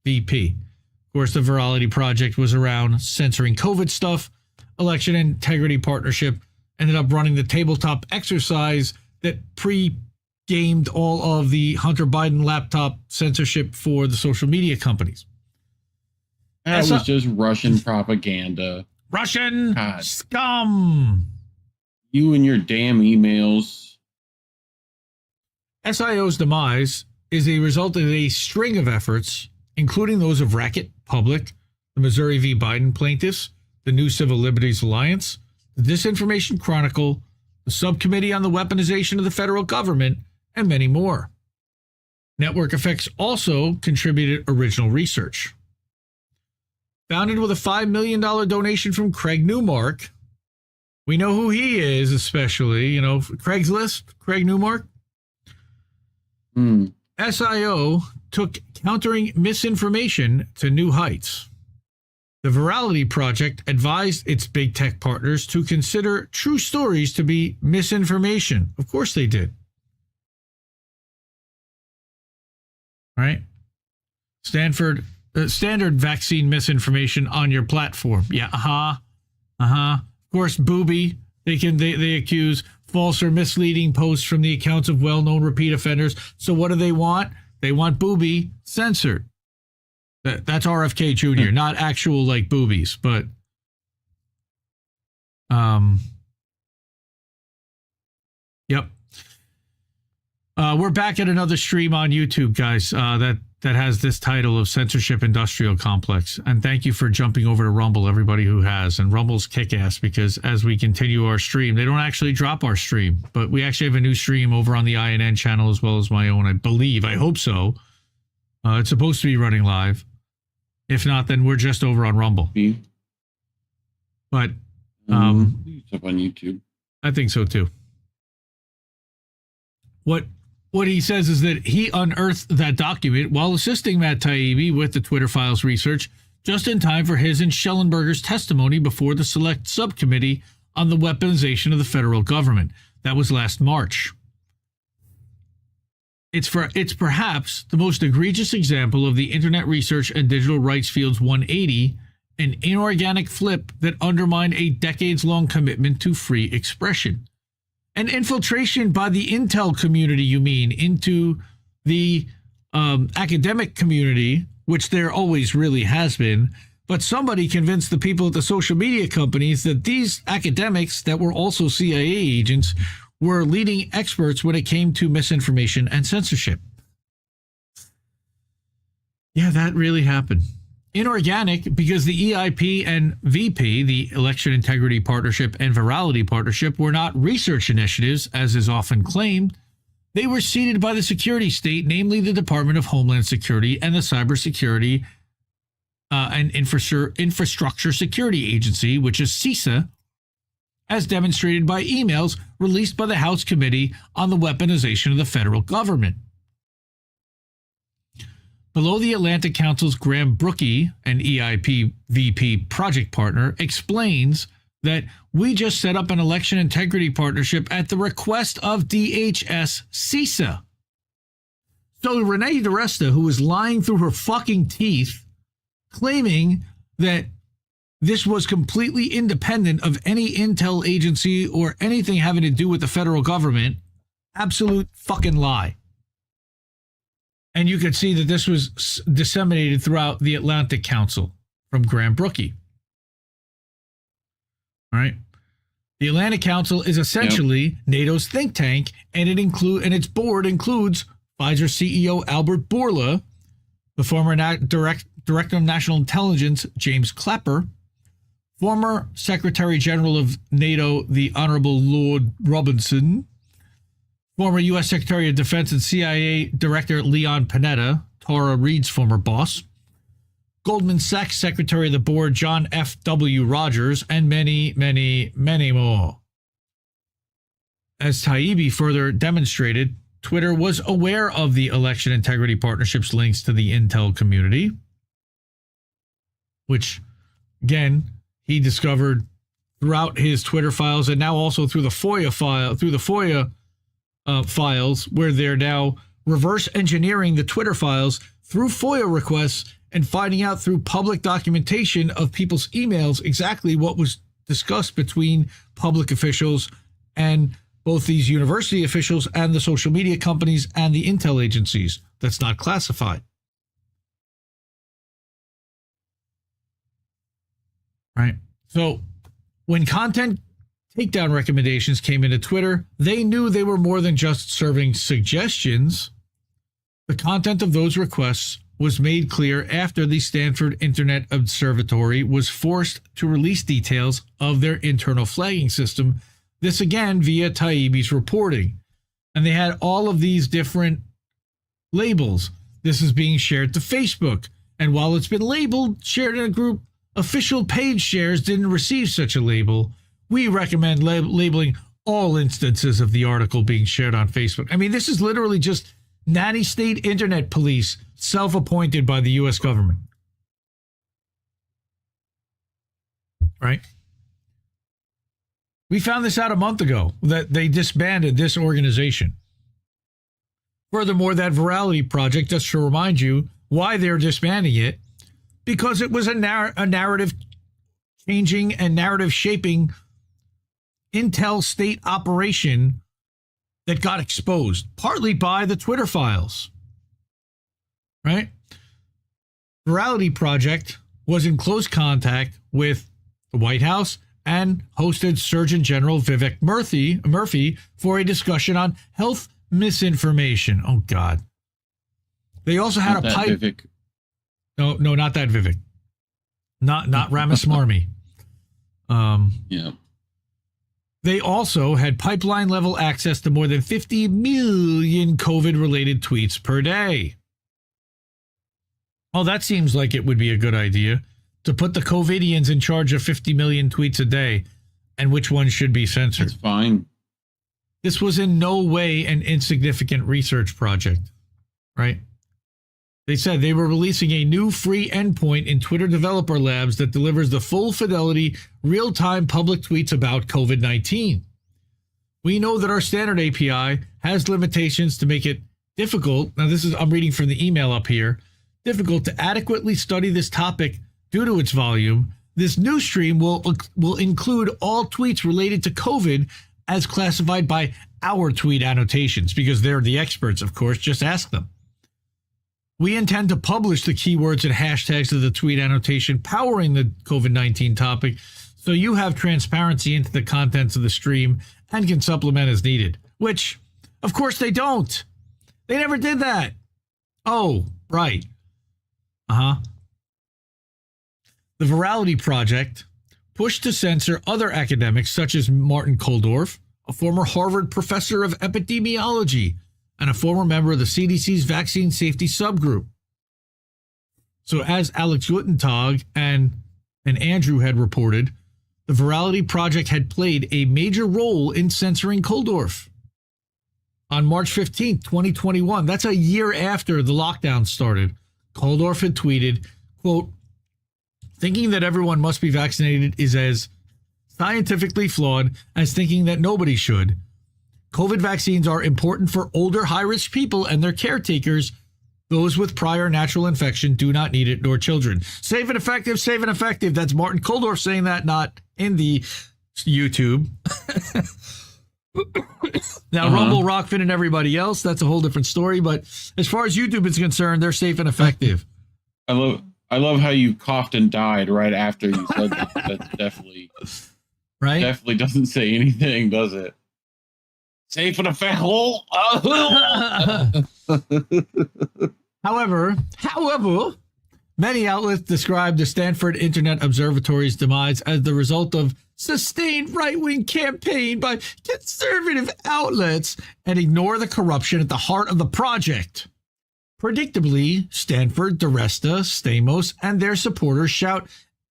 VP. Of course, the Virality Project was around censoring COVID stuff. Election Integrity Partnership ended up running the tabletop exercise that pre-gamed all of the Hunter Biden laptop censorship for the social media companies. That was just Russian propaganda. Russian scum. You and your damn emails. SIO's demise is a result of a string of efforts, including those of Racket, Public, the Missouri v. Biden plaintiffs, the New Civil Liberties Alliance, the Disinformation Chronicle, the Subcommittee on the Weaponization of the Federal Government, and many more. Network Effects also contributed original research. Founded with a $5 million donation from Craig Newmark. We know who he is, especially, you know, Craigslist, Craig Newmark. SIO took countering misinformation to new heights. The Virality Project advised its big tech partners to consider true stories to be misinformation. Of course they did. All right. Standard vaccine misinformation on your platform. Yeah, Of course, booby. They accuse false or misleading posts from the accounts of well-known repeat offenders. So what do they want? They want booby censored. That's RFK Jr., not actual like boobies, but yep. We're back at another stream on YouTube, guys. That has this title of Censorship Industrial Complex. And thank you for jumping over to Rumble, everybody who has. And Rumble's kick-ass because as we continue our stream, they don't actually drop our stream, but we actually have a new stream over on the INN channel as well as my own, I believe. I hope so. It's supposed to be running live. If not, then we're just over on Rumble. But it's up on YouTube. I think so too. What he says is that he unearthed that document while assisting Matt Taibbi with the Twitter files research just in time for his and Schellenberger's testimony before the Select Subcommittee on the Weaponization of the Federal Government. That was last March. It's perhaps the most egregious example of the internet research and digital rights field's 180, an inorganic flip that undermined a decades-long commitment to free expression. An infiltration by the intel community, you mean, into the academic community, which there always really has been. But somebody convinced the people at the social media companies that these academics that were also CIA agents were leading experts when it came to misinformation and censorship. Yeah, that really happened. Inorganic, because the EIP and VP, the Election Integrity Partnership and Virality Partnership, were not research initiatives, as is often claimed. They were seeded by the security state, namely the Department of Homeland Security and the Cybersecurity and Infrastructure Security Agency, which is CISA, as demonstrated by emails released by the House Committee on the Weaponization of the Federal Government. Below the Atlantic Council's Graham Brookie, an EIP VP project partner, explains that we just set up an election integrity partnership at the request of DHS CISA. So Renee DiResta, who was lying through her fucking teeth, claiming that this was completely independent of any intel agency or anything having to do with the federal government, absolute fucking lie. And you can see that this was disseminated throughout the Atlantic Council from Graham Brookie. All right. The Atlantic Council is essentially NATO's think tank, and its board includes Pfizer CEO Albert Bourla, the former Director of National Intelligence James Clapper, former Secretary General of NATO the Honorable Lord Robinson, former U.S. Secretary of Defense and CIA Director Leon Panetta, Tara Reade's former boss, Goldman Sachs Secretary of the Board John F.W. Rogers, and many, many, many more. As Taibbi further demonstrated, Twitter was aware of the Election Integrity Partnership's links to the intel community, which, again, he discovered throughout his Twitter files and now also through the FOIA files, where they're now reverse engineering the Twitter files through FOIA requests and finding out through public documentation of people's emails exactly what was discussed between public officials and both these university officials and the social media companies and the intel agencies that's not classified. Right? So when content takedown recommendations came into Twitter, they knew they were more than just serving suggestions. The content of those requests was made clear after the Stanford Internet Observatory was forced to release details of their internal flagging system. This again via Taibbi's reporting. And they had all of these different labels. This is being shared to Facebook. And while it's been labeled, shared in a group, official page shares didn't receive such a label. We recommend labeling all instances of the article being shared on Facebook. I mean, this is literally just nanny state internet police self-appointed by the U.S. government. Right? We found this out a month ago, that they disbanded this organization. Furthermore, that Virality Project, just to remind you why they're disbanding it, because it was a narrative changing and narrative shaping intel state operation that got exposed, partly by the Twitter files. Right? Virality Project was in close contact with the White House and hosted Surgeon General Vivek Murthy for a discussion on health misinformation. Oh, God. They also had a pipe. Vivek. No, not that Vivek. Not Ramaswamy. Yeah. They also had pipeline level access to more than 50 million COVID-related tweets per day. Oh, that seems like it would be a good idea to put the COVIDians in charge of 50 million tweets a day and which ones should be censored. That's fine. This was in no way an insignificant research project, right? They said they were releasing a new free endpoint in Twitter Developer Labs that delivers the full fidelity, real-time public tweets about COVID-19. We know that our standard API has limitations to make it difficult. Now, I'm reading from the email up here. Difficult to adequately study this topic due to its volume. This new stream will include all tweets related to COVID as classified by our tweet annotations, because they're the experts, of course. Just ask them. We intend to publish the keywords and hashtags of the tweet annotation powering the COVID-19 topic, so you have transparency into the contents of the stream and can supplement as needed. Which, of course, they don't. They never did that. Oh, right. The Virality Project pushed to censor other academics such as Martin Kulldorff, a former Harvard professor of epidemiology and a former member of the CDC's vaccine safety subgroup. So as Alex Guttentag and Andrew had reported, the Virality Project had played a major role in censoring Kulldorff. On March 15th, 2021, that's a year after the lockdown started, Kulldorff had tweeted, quote, "Thinking that everyone must be vaccinated is as scientifically flawed as thinking that nobody should. COVID vaccines are important for older high-risk people and their caretakers. Those with prior natural infection do not need it, nor children." Safe and effective, safe and effective. That's Martin Kulldorff saying that, not in the YouTube. Now, Rumble, Rockfin, and everybody else, that's a whole different story. But as far as YouTube is concerned, they're safe and effective. I love how you coughed and died right after you said that. That's definitely right. Definitely doesn't say anything, does it? Safe and effective. However, many outlets describe the Stanford Internet Observatory's demise as the result of sustained right-wing campaign by conservative outlets and ignore the corruption at the heart of the project. Predictably, Stanford, DiResta, Stamos, and their supporters shout,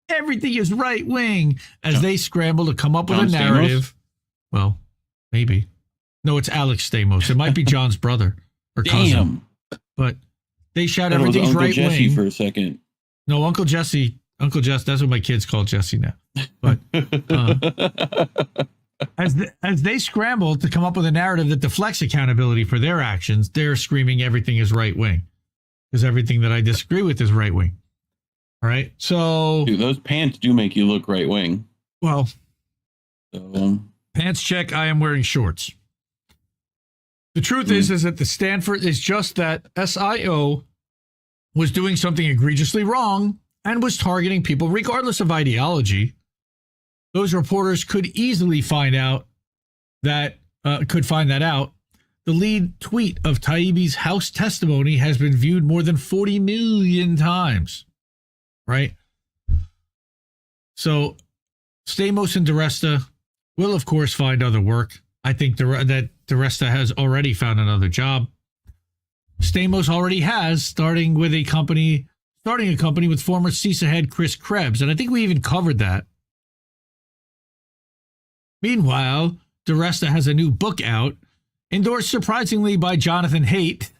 "Everything is right-wing," as they scramble to come up with a narrative. Stamos? Well, maybe. No, it's Alex Stamos. It might be John's brother or cousin. But they shout everything's right-wing. Jesse for a second. No, Uncle Jesse. Uncle Jesse. That's what my kids call Jesse now. But as they scramble to come up with a narrative that deflects accountability for their actions, they're screaming everything is right-wing, because everything that I disagree with is right-wing. All right, so dude, those pants do make you look right-wing. Well, pants check. I am wearing shorts. The truth is that the Stanford is just that SIO was doing something egregiously wrong and was targeting people regardless of ideology. Those reporters could easily find out that The lead tweet of Taibbi's House testimony has been viewed more than 40 million times. Right? So Stamos and DiResta will, of course, find other work. I think that DiResta has already found another job. Stamos already has, starting a company with former CISA head Chris Krebs, and I think we even covered that. Meanwhile, DiResta has a new book out, endorsed surprisingly by Jonathan Haidt,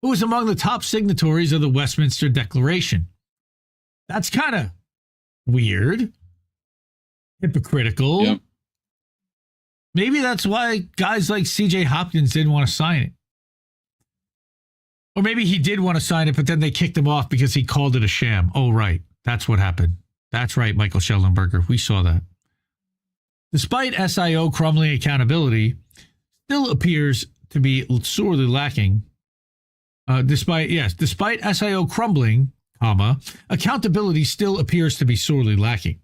who was among the top signatories of the Westminster Declaration. That's kind of weird, hypocritical. Yep. Maybe that's why guys like C.J. Hopkins didn't want to sign it. Or maybe he did want to sign it, but then they kicked him off because he called it a sham. Oh, right. That's what happened. That's right, Michael Schellenberger. We saw that. Despite SIO crumbling accountability, still appears to be sorely lacking. Despite SIO crumbling, accountability still appears to be sorely lacking.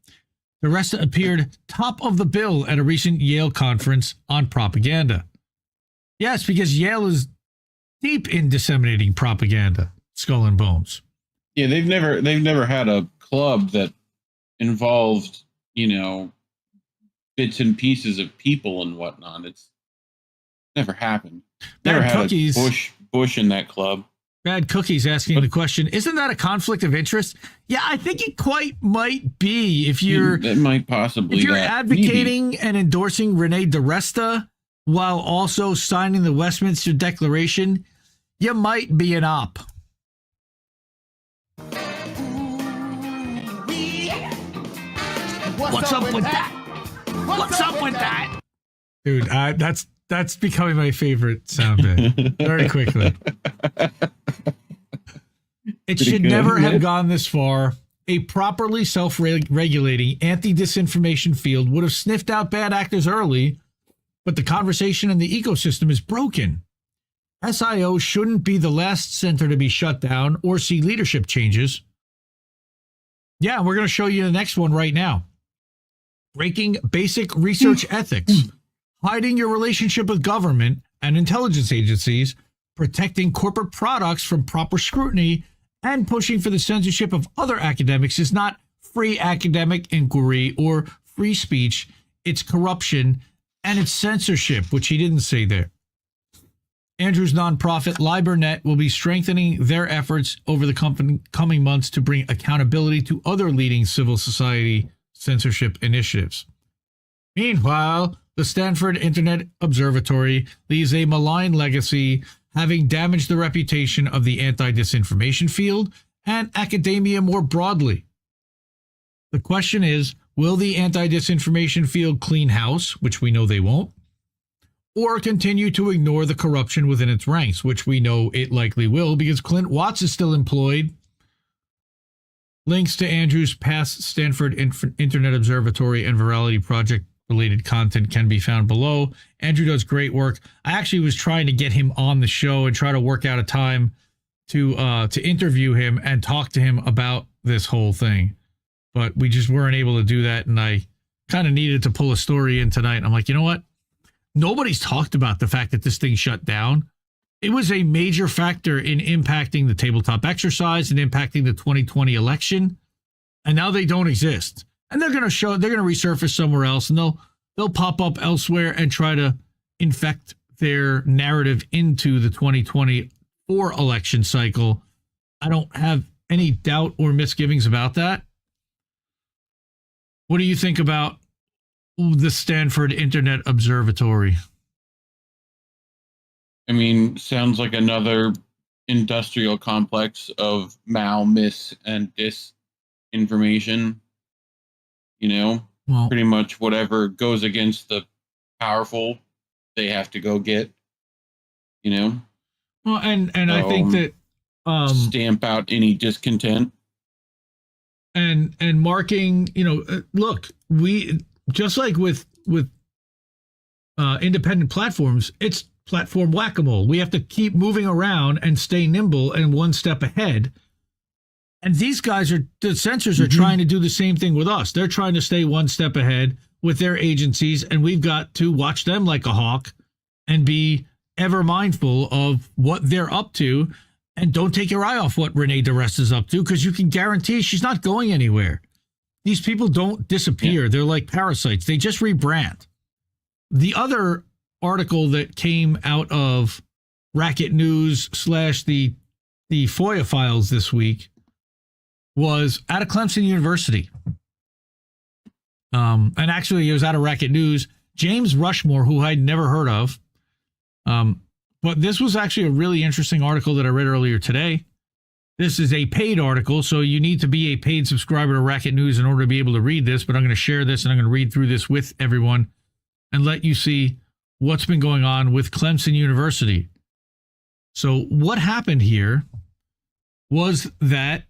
DiResta appeared top of the bill at a recent Yale conference on propaganda. Yes, because Yale is deep in disseminating propaganda, skull and bones. Yeah, they've never had a club that involved, bits and pieces of people and whatnot. It's never happened. Never had Cookies. Bush in that club. Bad Cookies asking the question, isn't that a conflict of interest? Yeah, I think it quite might be if you're advocating and endorsing Reade DiResta while also signing the Westminster Declaration, you might be an op. What's up with that? What's up with that? Dude, that's becoming my favorite sound bit very quickly. It should never have gone this far. A properly self-regulating anti-disinformation field would have sniffed out bad actors early but the conversation and the ecosystem is broken. SIO shouldn't be the last center to be shut down or see leadership changes. Yeah, we're going to show you the next one right now. Breaking basic research ethics, hiding your relationship with government and intelligence agencies, protecting corporate products from proper scrutiny, and pushing for the censorship of other academics is not free academic inquiry or free speech. It's corruption and it's censorship, which he didn't say there. Andrew's nonprofit LiberNet will be strengthening their efforts over the coming months to bring accountability to other leading civil society censorship initiatives. Meanwhile, the Stanford Internet Observatory leaves a malign legacy, having damaged the reputation of the anti-disinformation field and academia more broadly. The question is, will the anti-disinformation field clean house, which we know they won't, or continue to ignore the corruption within its ranks, which we know it likely will because Clint Watts is still employed? Links to Andrew's past Stanford Internet Observatory and Virality Project related content can be found below. Andrew does great work. I actually was trying to get him on the show and try to work out a time to interview him and talk to him about this whole thing, but we just weren't able to do that, and I kind of needed to pull a story in tonight. I'm like, you know what? Nobody's talked about the fact that this thing shut down. It was a major factor in impacting the tabletop exercise and impacting the 2020 election. And now they don't exist. And they're going to resurface somewhere else, and they'll pop up elsewhere and try to infect their narrative into the 2024 election cycle. I don't have any doubt or misgivings about that. What do you think about the Stanford Internet Observatory? I mean, sounds like another industrial complex of mal, mis, and disinformation. You know, pretty much whatever goes against the powerful, they have to go get. You know. Well, and I think that stamp out any discontent. And marking, look, we just like with independent platforms, it's platform whack-a-mole. We have to keep moving around and stay nimble and one step ahead. And these guys the censors are trying to do the same thing with us. They're trying to stay one step ahead with their agencies, and we've got to watch them like a hawk and be ever mindful of what they're up to. And don't take your eye off what Renee DeRest is up to, because you can guarantee she's not going anywhere. These people don't disappear. Yeah. They're like parasites. They just rebrand. The other article that came out of Racket News / the FOIA files this week was out of Clemson University. And actually, it was out of Racket News. James Rushmore, who I'd never heard of. But this was actually a really interesting article that I read earlier today. This is a paid article, so you need to be a paid subscriber to Racket News in order to be able to read this. But I'm going to share this and I'm going to read through this with everyone and let you see what's been going on with Clemson University. So what happened here was that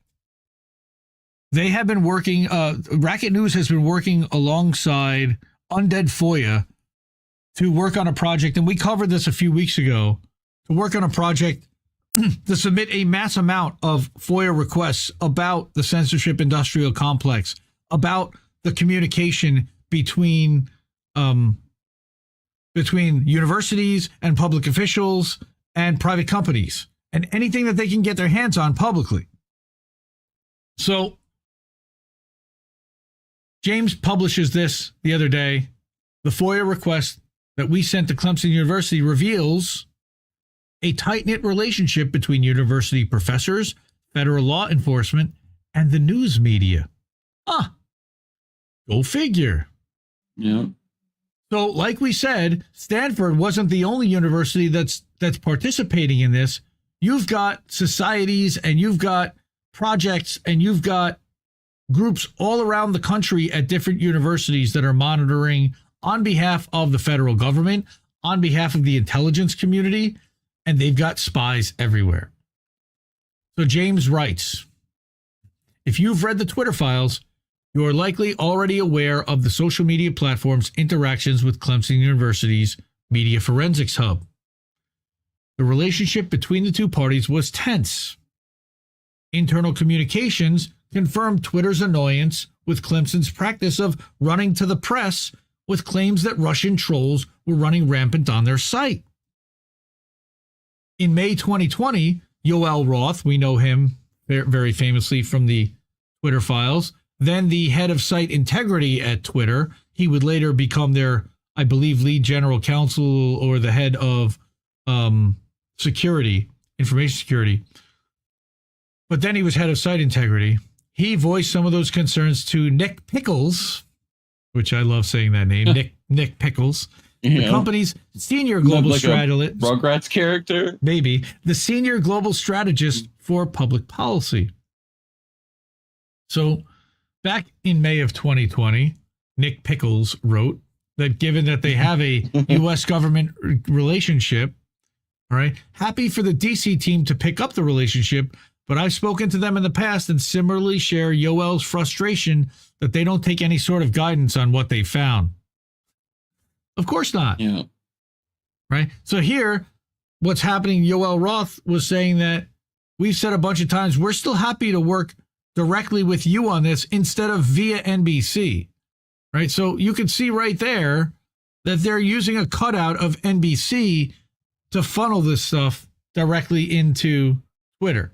they have been working, Racket News has been working alongside Undead FOIA to work on a project, and we covered this a few weeks ago, to work on a project to submit a mass amount of FOIA requests about the censorship industrial complex, about the communication between universities and public officials and private companies, and anything that they can get their hands on publicly. So James publishes this the other day. The FOIA request that we sent to Clemson University reveals a tight-knit relationship between university professors, federal law enforcement, and the news media. Go figure. Yeah. So, like we said, Stanford wasn't the only university that's participating in this. You've got societies, and you've got projects, and you've got groups all around the country at different universities that are monitoring on behalf of the federal government, on behalf of the intelligence community, and they've got spies everywhere. So James writes, if you've read the Twitter files, You are likely already aware of the social media platform's interactions with Clemson University's Media Forensics Hub. The relationship between the two parties was tense. Internal communications confirmed Twitter's annoyance with Clemson's practice of running to the press with claims that Russian trolls were running rampant on their site. In May 2020, Yoel Roth, we know him very famously from the Twitter files, then the head of site integrity at Twitter. He would later become their, I believe, lead general counsel or the head of security, information security. But then he was head of site integrity. He voiced some of those concerns to Nick Pickles, which I love saying that name, Nick Pickles, the company's senior global strategist. Rugrats character? Maybe. The senior global strategist for public policy. So back in May of 2020, Nick Pickles wrote that given that they have a U.S. government relationship, all right, happy for the D.C. team to pick up the relationship, but I've spoken to them in the past and similarly share Yoel's frustration that they don't take any sort of guidance on what they found. Of course not. Yeah. Right? So here, what's happening, Yoel Roth was saying that we've said a bunch of times, we're still happy to work directly with you on this instead of via NBC. Right? So you can see right there that they're using a cutout of NBC to funnel this stuff directly into Twitter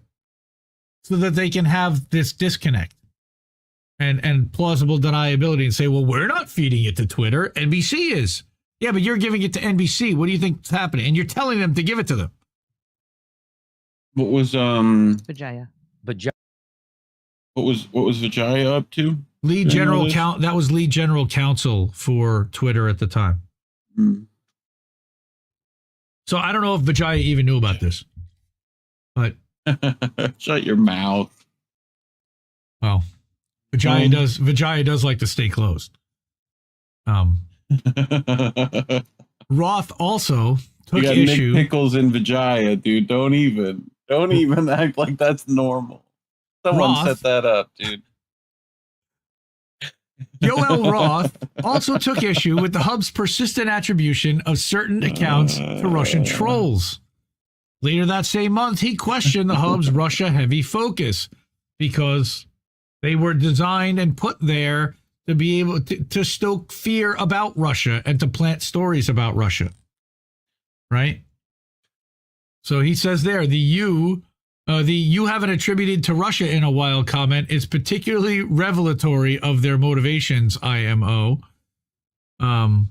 so that they can have this disconnect and plausible deniability and say, well, we're not feeding it to Twitter. NBC is. Yeah, but you're giving it to NBC. What do you think's happening? And you're telling them to give it to them. What was Vijaya. What was Vijaya up to? Lead general that was lead general counsel for Twitter at the time. Hmm. So I don't know if Vijaya even knew about this. But shut your mouth. Well, Vijaya does like to stay closed. Roth also took issue. Nick Pickles and Vijaya, dude. Don't even act like that's normal. Someone Roth, set that up, dude. Yoel Roth also took issue with the hub's persistent attribution of certain accounts to Russian trolls. Later that same month, he questioned the hub's Russia-heavy focus because they were designed and put there to be able to stoke fear about Russia and to plant stories about Russia. Right? So he says there, the you haven't attributed to Russia in a while comment is particularly revelatory of their motivations, IMO. Yeah,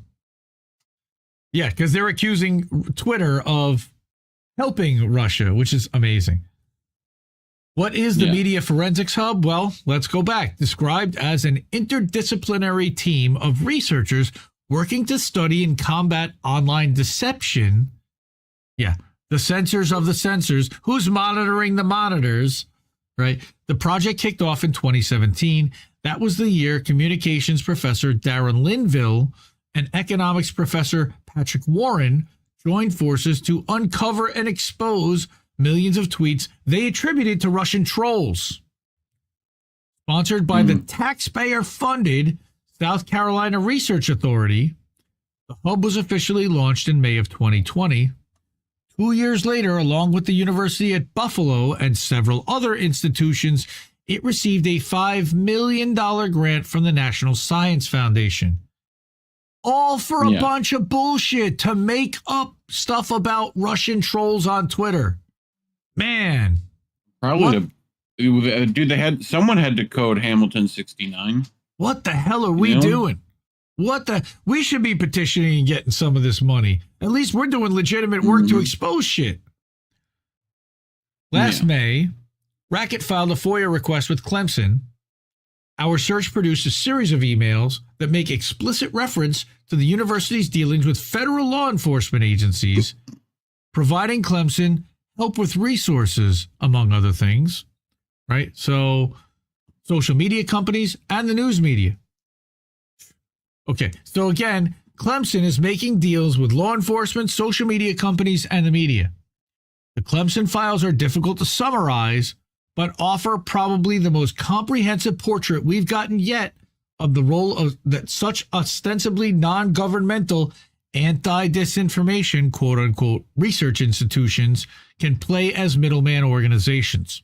because they're accusing Twitter of helping Russia, which is amazing. What is the Media Forensics Hub? Well, let's go back. Described as an interdisciplinary team of researchers working to study and combat online deception. Yeah, the censors of the censors. Who's monitoring the monitors, right? The project kicked off in 2017. That was the year communications professor Darren Linville and economics professor Patrick Warren joined forces to uncover and expose millions of tweets they attributed to Russian trolls. Sponsored by the taxpayer-funded South Carolina Research Authority, the hub was officially launched in May of 2020. 2 years later, along with the University at Buffalo and several other institutions, it received a $5 million grant from the National Science Foundation. All for a bunch of bullshit to make up stuff about Russian trolls on Twitter. Man. Probably, dude, someone had to code Hamilton 69. What the hell are we doing? We should be petitioning and getting some of this money. At least we're doing legitimate work to expose shit. Last May, Racket filed a FOIA request with Clemson. Our search produced a series of emails that make explicit reference to the university's dealings with federal law enforcement agencies, providing Clemson help with resources, among other things, right? So social media companies and the news media. Okay, so again, Clemson is making deals with law enforcement, social media companies, and the media. The Clemson files are difficult to summarize, but offer probably the most comprehensive portrait we've gotten yet of the role of that such ostensibly non-governmental anti-disinformation, quote-unquote, research institutions can play as middleman organizations.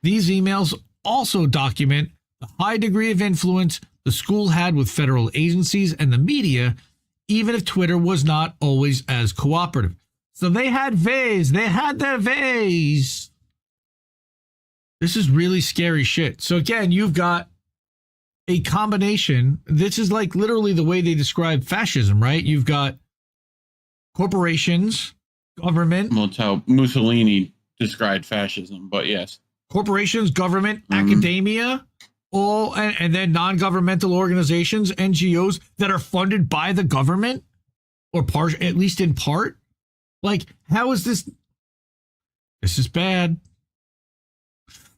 These emails also document the high degree of influence the school had with federal agencies and the media, even if Twitter was not always as cooperative. So they had ways. They had their ways. This is really scary shit. So again, you've got a combination. This is like literally the way they describe fascism, right? You've got corporations, government. Well, it's how Mussolini described fascism, but yes. Corporations, government, academia, all, and then non-governmental organizations, NGOs that are funded by the government, or at least in part. Like, how is this? This is bad.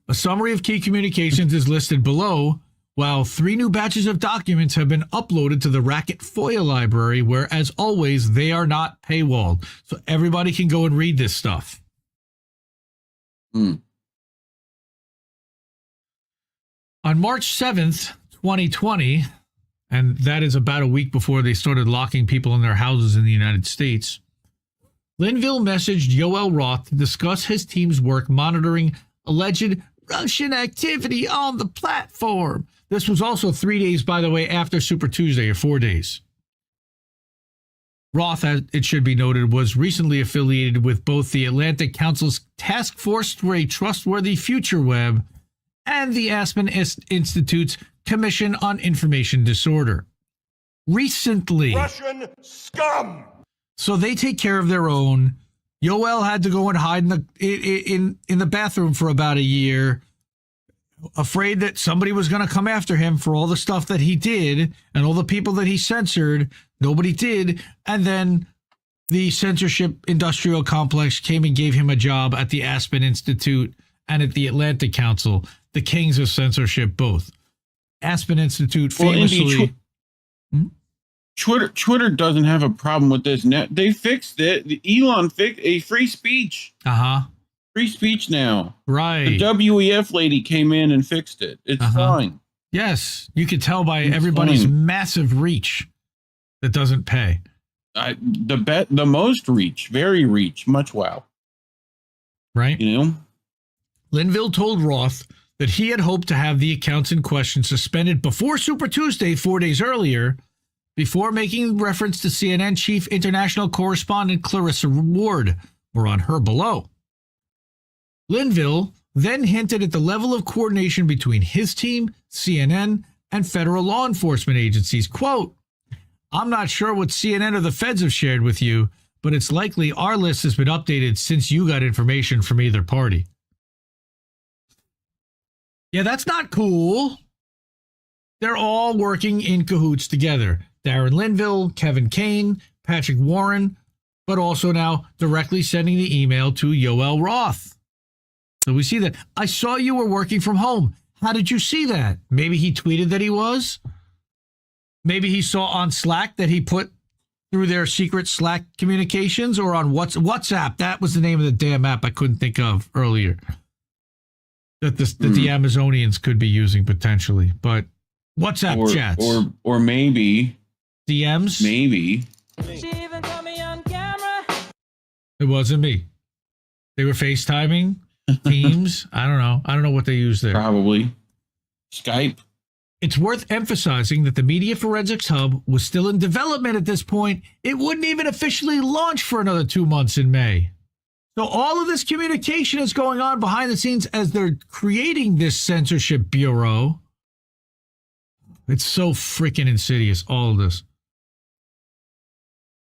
A summary of key communications is listed below, while 3 new batches of documents have been uploaded to the Racket FOIA library, where, as always, they are not paywalled. So everybody can go and read this stuff. On March 7th, 2020, and that is about a week before they started locking people in their houses in the United States, Linville messaged Yoel Roth to discuss his team's work monitoring alleged Russian activity on the platform. This was also 3 days, by the way, after Super Tuesday, or 4 days. Roth, it should be noted, was recently affiliated with both the Atlantic Council's Task Force for a Trustworthy Future Web and the Aspen Institute's Commission on Information Disorder. Recently. Russian scum! So they take care of their own. Yoel had to go and hide in the bathroom for about a year, afraid that somebody was going to come after him for all the stuff that he did and all the people that he censored. Nobody did. And then the censorship industrial complex came and gave him a job at the Aspen Institute and at the Atlantic Council, the kings of censorship both. Aspen Institute famously... Twitter doesn't have a problem with this. Now they fixed it. Elon fixed a free speech. Free speech now. Right. The WEF lady came in and fixed it. It's fine. Yes, you could tell by everybody's massive reach that doesn't pay. The most reach, very reach, much wow. Right. You know? Linville told Roth that he had hoped to have the accounts in question suspended before Super Tuesday 4 days earlier, before making reference to CNN chief international correspondent Clarissa Ward. More on her below. Linville then hinted at the level of coordination between his team, CNN, and federal law enforcement agencies. Quote, "I'm not sure what CNN or the feds have shared with you, but it's likely our list has been updated since you got information from either party." Yeah, that's not cool. They're all working in cahoots together. Darren Linville, Kevin Kane, Patrick Warren, but also now directly sending the email to Yoel Roth. So we see that. I saw you were working from home. How did you see that? Maybe he tweeted that he was. Maybe he saw on Slack that he put through their secret Slack communications, or on WhatsApp. That was the name of the damn app I couldn't think of earlier. That the Amazonians could be using potentially. But WhatsApp chats. Or maybe DMs? Maybe. It wasn't me. They were FaceTiming, Teams. I don't know. I don't know what they used there. Probably Skype. It's worth emphasizing that the Media Forensics Hub was still in development at this point. It wouldn't even officially launch for another 2 months in May. So all of this communication is going on behind the scenes as they're creating this censorship bureau. It's so freaking insidious, all of this.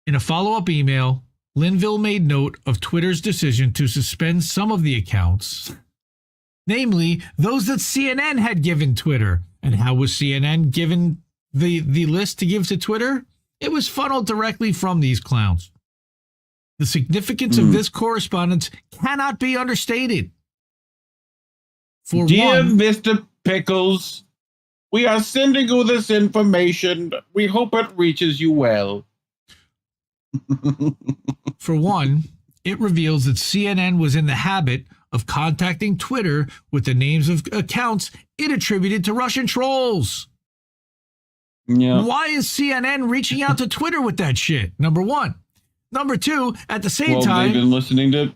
In a follow-up email, Linville made note of Twitter's decision to suspend some of the accounts, namely those that CNN had given Twitter. And how was CNN given the list to give to Twitter? It was funneled directly from these clowns. The significance of this correspondence cannot be understated. For Dear one, Mr. Pickles, we are sending you this information. We hope it reaches you well. For one, it reveals that CNN was in the habit of contacting Twitter with the names of accounts it attributed to Russian trolls. Yeah. Why is CNN reaching out to Twitter with that shit? Number one. Number two, at the same time... they've been listening to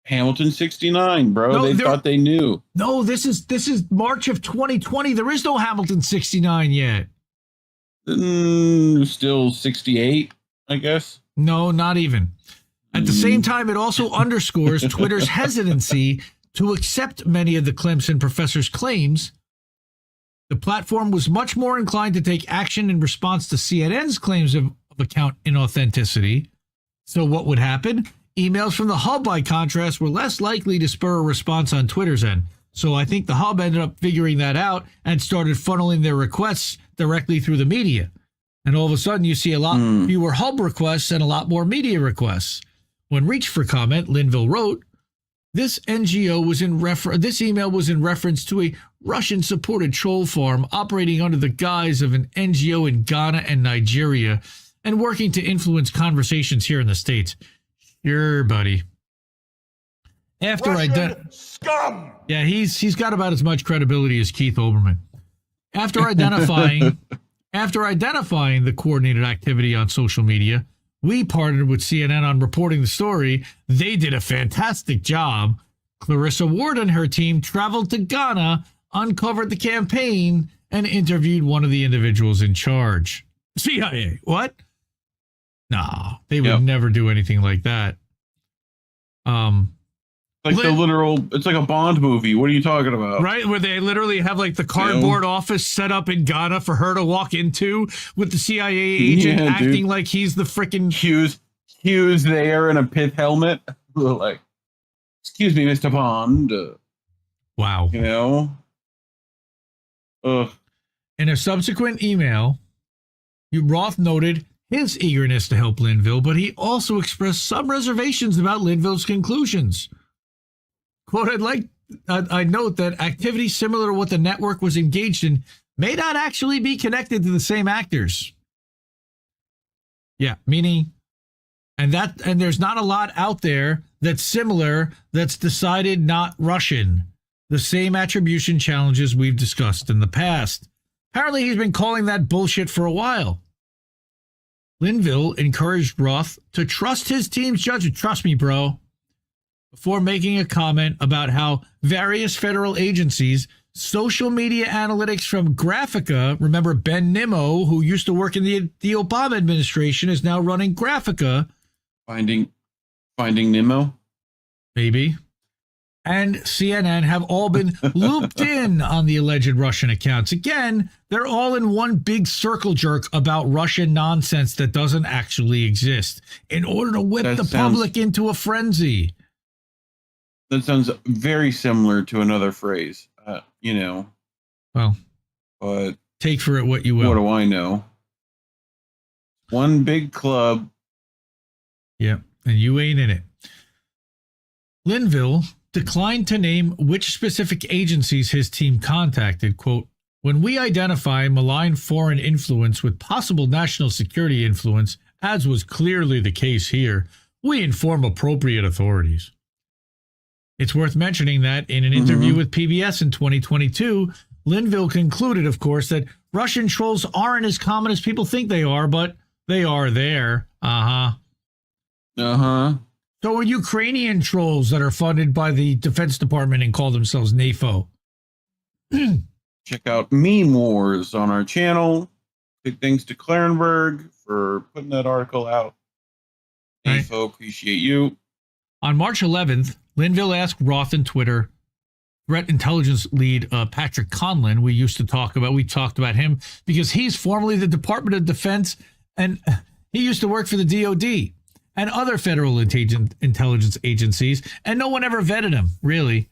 Hamilton 69, bro. No, they thought they knew. No, this is March of 2020. There is no Hamilton 69 yet. Still 68, I guess. No, not even. At the same time, it also underscores Twitter's hesitancy to accept many of the Clemson professor's claims. The platform was much more inclined to take action in response to CNN's claims of account inauthenticity. So what would happen? Emails from the hub, by contrast, were less likely to spur a response on Twitter's end. So I think the hub ended up figuring that out and started funneling their requests directly through the media. And all of a sudden, you see a lot fewer hub requests and a lot more media requests. When reached for comment, Linville wrote, this email was in reference to a Russian-supported troll farm operating under the guise of an NGO in Ghana and Nigeria and working to influence conversations here in the States. Sure, buddy. Scum! Yeah, he's got about as much credibility as Keith Olbermann. After identifying the coordinated activity on social media, we partnered with CNN on reporting the story. They did a fantastic job. Clarissa Ward and her team traveled to Ghana, uncovered the campaign, and interviewed one of the individuals in charge. CIA, what? No, they would never do anything like that. It's like a Bond movie. What are you talking about? Right, where they literally have like the cardboard office set up in Ghana for her to walk into with the CIA agent acting like he's the freaking Hughes there in a pith helmet. Like, excuse me, Mr. Bond. Wow. You know? Ugh. In a subsequent email, Roth noted his eagerness to help Linville, but he also expressed some reservations about Linville's conclusions. Quote, I note that activity similar to what the network was engaged in may not actually be connected to the same actors. Yeah, meaning, and there's not a lot out there that's similar, that's decided not Russian. The same attribution challenges we've discussed in the past. Apparently he's been calling that bullshit for a while. Linville encouraged Roth to trust his team's judgment. Trust me, bro. Before making a comment about how various federal agencies, social media analytics from Graphica, remember Ben Nimmo, who used to work in the Obama administration, is now running Graphica. Finding Nemo? Maybe. And CNN have all been looped in on the alleged Russian accounts. Again, they're all in one big circle jerk about Russian nonsense that doesn't actually exist in order to whip the public into a frenzy. That sounds very similar to another phrase, Well, but take for it what you will. What do I know? One big club. Yep, and you ain't in it. Linville declined to name which specific agencies his team contacted. Quote, when we identify malign foreign influence with possible national security influence, as was clearly the case here, we inform appropriate authorities. It's worth mentioning that in an interview with PBS in 2022, Linville concluded, of course, that Russian trolls aren't as common as people think they are, but they are there. So are Ukrainian trolls that are funded by the Defense Department and call themselves NAFO. Check out Meme Wars on our channel. Big thanks to Clarenberg for putting that article out. NAFO, appreciate you. On March 11th, Linville asked Roth and Twitter threat intelligence lead Patrick Conlon, we talked about him because he's formerly the Department of Defense and he used to work for the DOD and other federal intelligence agencies, and no one ever vetted him, really.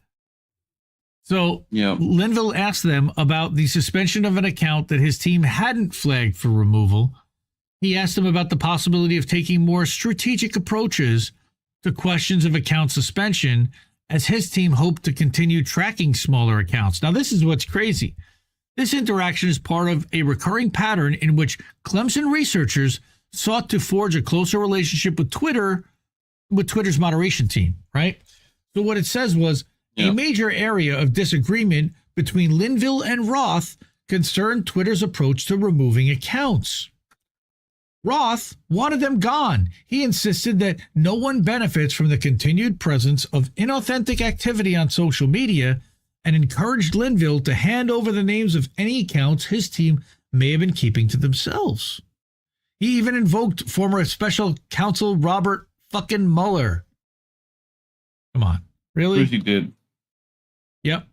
So Linville asked them about the suspension of an account that his team hadn't flagged for removal. He asked them about the possibility of taking more strategic approaches to questions of account suspension, as his team hoped to continue tracking smaller accounts. Now, this is what's crazy. This interaction is part of a recurring pattern in which Clemson researchers sought to forge a closer relationship with Twitter with Twitter's moderation team, right? So what it says was a major area of disagreement between Linville and Roth concerned Twitter's approach to removing accounts. Roth wanted them gone. He insisted that no one benefits from the continued presence of inauthentic activity on social media and encouraged Linville to hand over the names of any accounts his team may have been keeping to themselves. He even invoked former special counsel Robert fucking Mueller. Come on. Really? He did. Yep.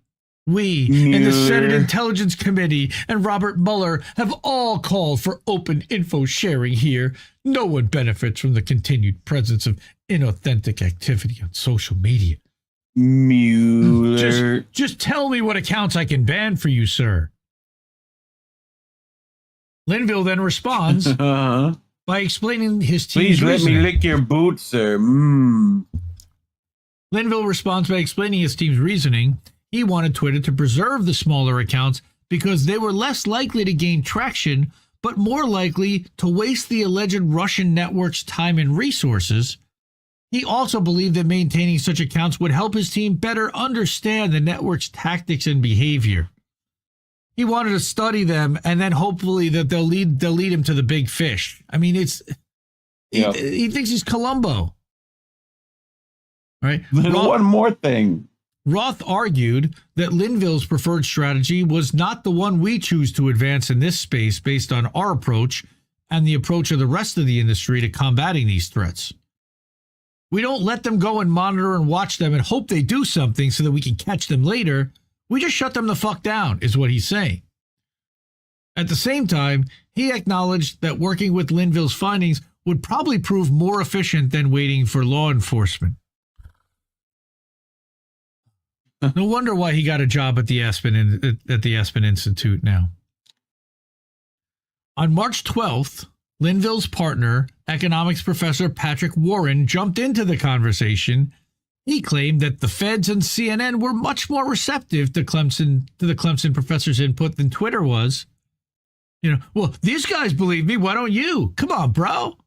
We in the Senate Intelligence Committee and Robert Mueller have all called for open info sharing here. No one benefits from the continued presence of inauthentic activity on social media. Mueller. Just tell me what accounts I can ban for you, sir. Linville then responds by explaining his team's Please let reasoning. me lick your boots, sir. Linville responds by explaining his team's reasoning. He wanted Twitter to preserve the smaller accounts because they were less likely to gain traction, but more likely to waste the alleged Russian network's time and resources. He also believed that maintaining such accounts would help his team better understand the network's tactics and behavior. He wanted to study them and then hopefully that they'll lead him to the big fish. I mean, he thinks he's Columbo. Right? One more thing. Roth argued that Linville's preferred strategy was not the one we choose to advance in this space based on our approach and the approach of the rest of the industry to combating these threats. We don't let them go and monitor and watch them and hope they do something so that we can catch them later. We just shut them the fuck down, is what he's saying. At the same time, he acknowledged that working with Linville's findings would probably prove more efficient than waiting for law enforcement. No wonder why he got a job at the Aspen Institute now. On March 12th, Linville's partner, economics professor Patrick Warren, jumped into the conversation. He claimed that the feds and CNN were much more receptive to the Clemson professor's input than Twitter was. Well, these guys believe me. Why don't you? Come on, bro.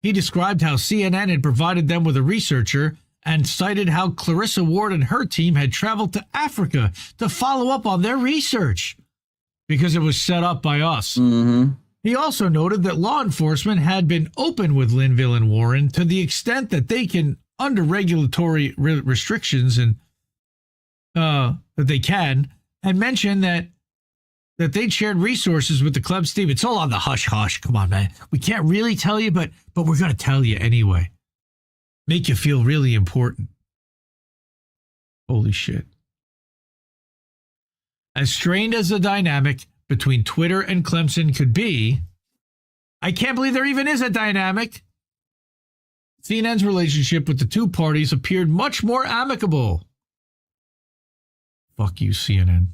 He described how CNN had provided them with a researcher and cited how Clarissa Ward and her team had traveled to Africa to follow up on their research because it was set up by us. He also noted that law enforcement had been open with Linville and Warren to the extent that they can, under regulatory restrictions, and that they can, and mentioned that they'd shared resources with the Clemson team. It's all on the hush-hush. Come on, man. We can't really tell you, but we're going to tell you anyway. Make you feel really important. Holy shit. As strained as the dynamic between Twitter and Clemson could be, I can't believe there even is a dynamic. CNN's relationship with the two parties appeared much more amicable. Fuck you, CNN.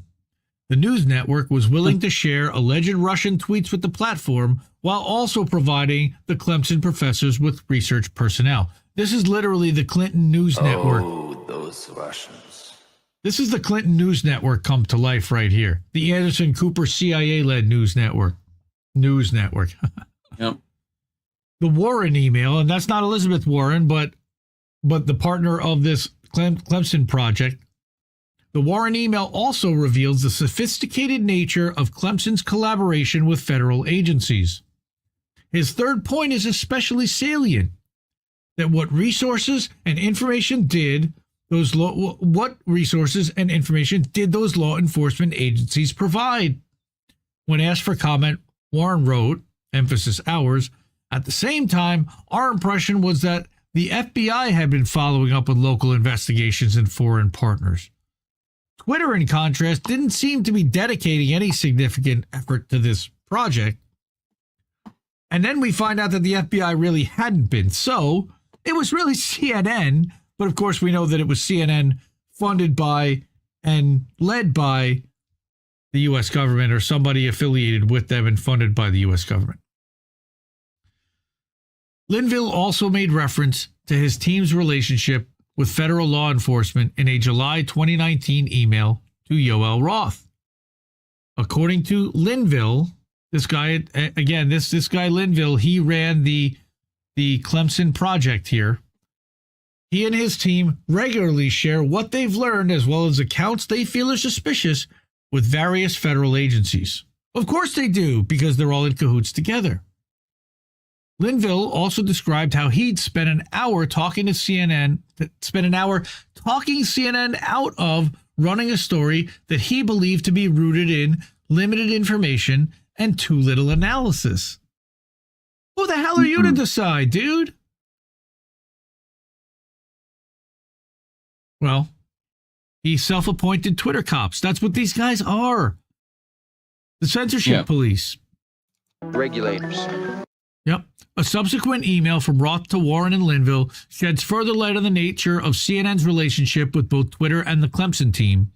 The news network was willing to share alleged Russian tweets with the platform while also providing the Clemson professors with research personnel. This is literally the Clinton News Network. Oh, those Russians. This is the Clinton News Network come to life right here. The Anderson Cooper CIA-led news network. Yep. The Warren email, and that's not Elizabeth Warren, but the partner of this Clemson project. The Warren email also reveals the sophisticated nature of Clemson's collaboration with federal agencies. His third point is especially salient. That what resources and information did those law enforcement agencies provide? When asked for comment, Warren wrote, emphasis ours, at the same time, our impression was that the FBI had been following up with local investigations and foreign partners. Twitter, in contrast, didn't seem to be dedicating any significant effort to this project. And then we find out that the FBI really hadn't been. So it was really CNN, but of course we know that it was CNN funded by and led by the U.S. government or somebody affiliated with them and funded by the U.S. government. Linville also made reference to his team's relationship with federal law enforcement in a July 2019 email to Yoel Roth. According to Linville, this guy Linville, he ran the Clemson project here. He and his team regularly share what they've learned as well as accounts they feel are suspicious with various federal agencies. Of course they do, because they're all in cahoots together. Linville also described how he'd spent an hour talking CNN out of running a story that he believed to be rooted in limited information and too little analysis. Who the hell are you to decide, dude? Well, he's self-appointed Twitter cops. That's what these guys are. The censorship police. Regulators. Yep. A subsequent email from Roth to Warren and Linville sheds further light on the nature of CNN's relationship with both Twitter and the Clemson team.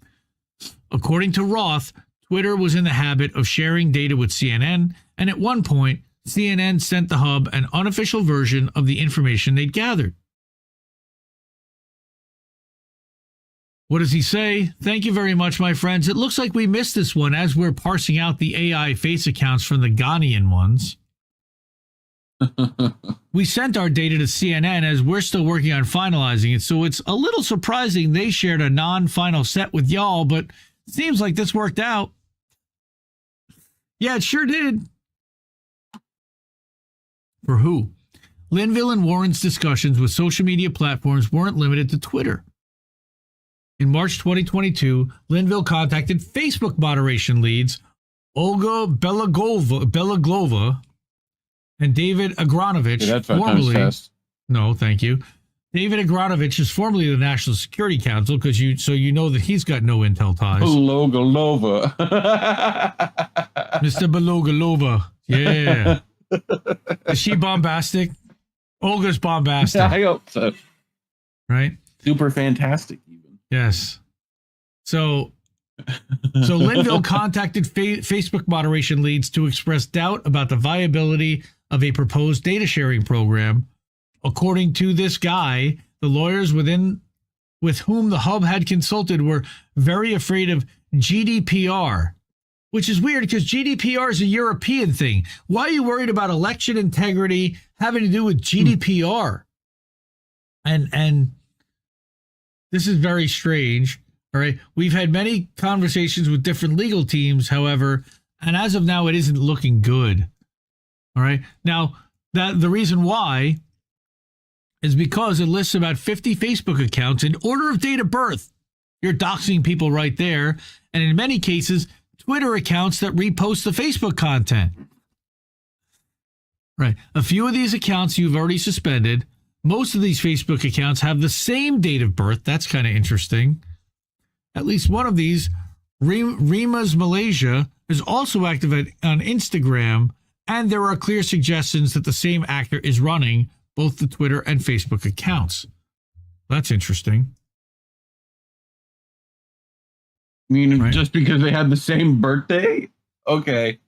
According to Roth, Twitter was in the habit of sharing data with CNN, and at one point, CNN sent the hub an unofficial version of the information they'd gathered. What does he say? Thank you very much, my friends. It looks like we missed this one as we're parsing out the AI face accounts from the Ghanaian ones. We sent our data to CNN as we're still working on finalizing it, so it's a little surprising they shared a non-final set with y'all, but it seems like this worked out. Yeah, it sure did. For who? Linville and Warren's discussions with social media platforms weren't limited to Twitter. In March 2022, Linville contacted Facebook moderation leads Olga Belaglova and David Agronovich, formerly. No, thank you. David Agronovich is formerly the National Security Council, so you know that he's got no intel ties. Belogalova. Mr. Belogalova. Yeah. Is she bombastic? Olga's bombastic. Yeah, I hope so. Right? Super fantastic, even. Yes. So Linville contacted Facebook moderation leads to express doubt about the viability of a proposed data sharing program. According to this guy, the lawyers with whom the hub had consulted were very afraid of GDPR, which is weird because GDPR is a European thing. Why are you worried about election integrity having to do with GDPR? And this is very strange. All right. We've had many conversations with different legal teams, however, and as of now, it isn't looking good. All right. Now, the reason why is because it lists about 50 Facebook accounts in order of date of birth. You're doxing people right there. And in many cases, Twitter accounts that repost the Facebook content. Right. A few of these accounts you've already suspended. Most of these Facebook accounts have the same date of birth. That's kind of interesting. At least one of these, Rima's Malaysia, is also active on Instagram, and there are clear suggestions that the same actor is running both the Twitter and Facebook accounts. That's interesting. I mean, just because they had the same birthday? Okay.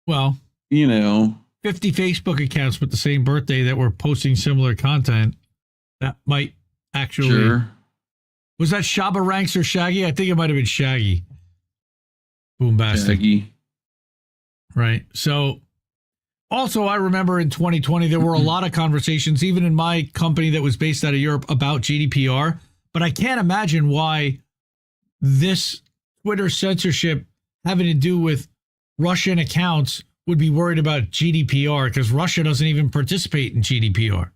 Well, 50 Facebook accounts with the same birthday that were posting similar content, that might actually... Sure. Was that Shabba Ranks or Shaggy? I think it might have been Shaggy. Boombastic. Shaggy. Right. So, also, I remember in 2020, there were a lot of conversations, even in my company that was based out of Europe, about GDPR. But I can't imagine why this Twitter censorship having to do with Russian accounts would be worried about GDPR, because Russia doesn't even participate in GDPR.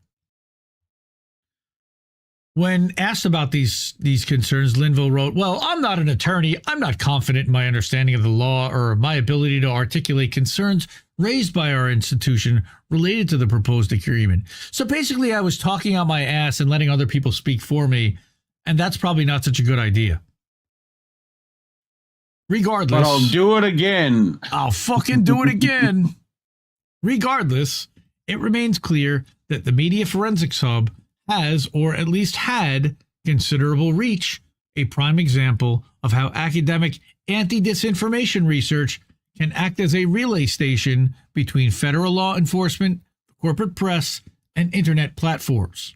When asked about these concerns, Linville wrote, "Well, I'm not an attorney. I'm not confident in my understanding of the law or my ability to articulate concerns raised by our institution related to the proposed agreement." So basically, I was talking on my ass and letting other people speak for me, and that's probably not such a good idea. Regardless. But I'll do it again. I'll fucking do it again. Regardless, it remains clear that the Media Forensics Hub has, or at least had, considerable reach, a prime example of how academic anti-disinformation research can act as a relay station between federal law enforcement, corporate press, and internet platforms.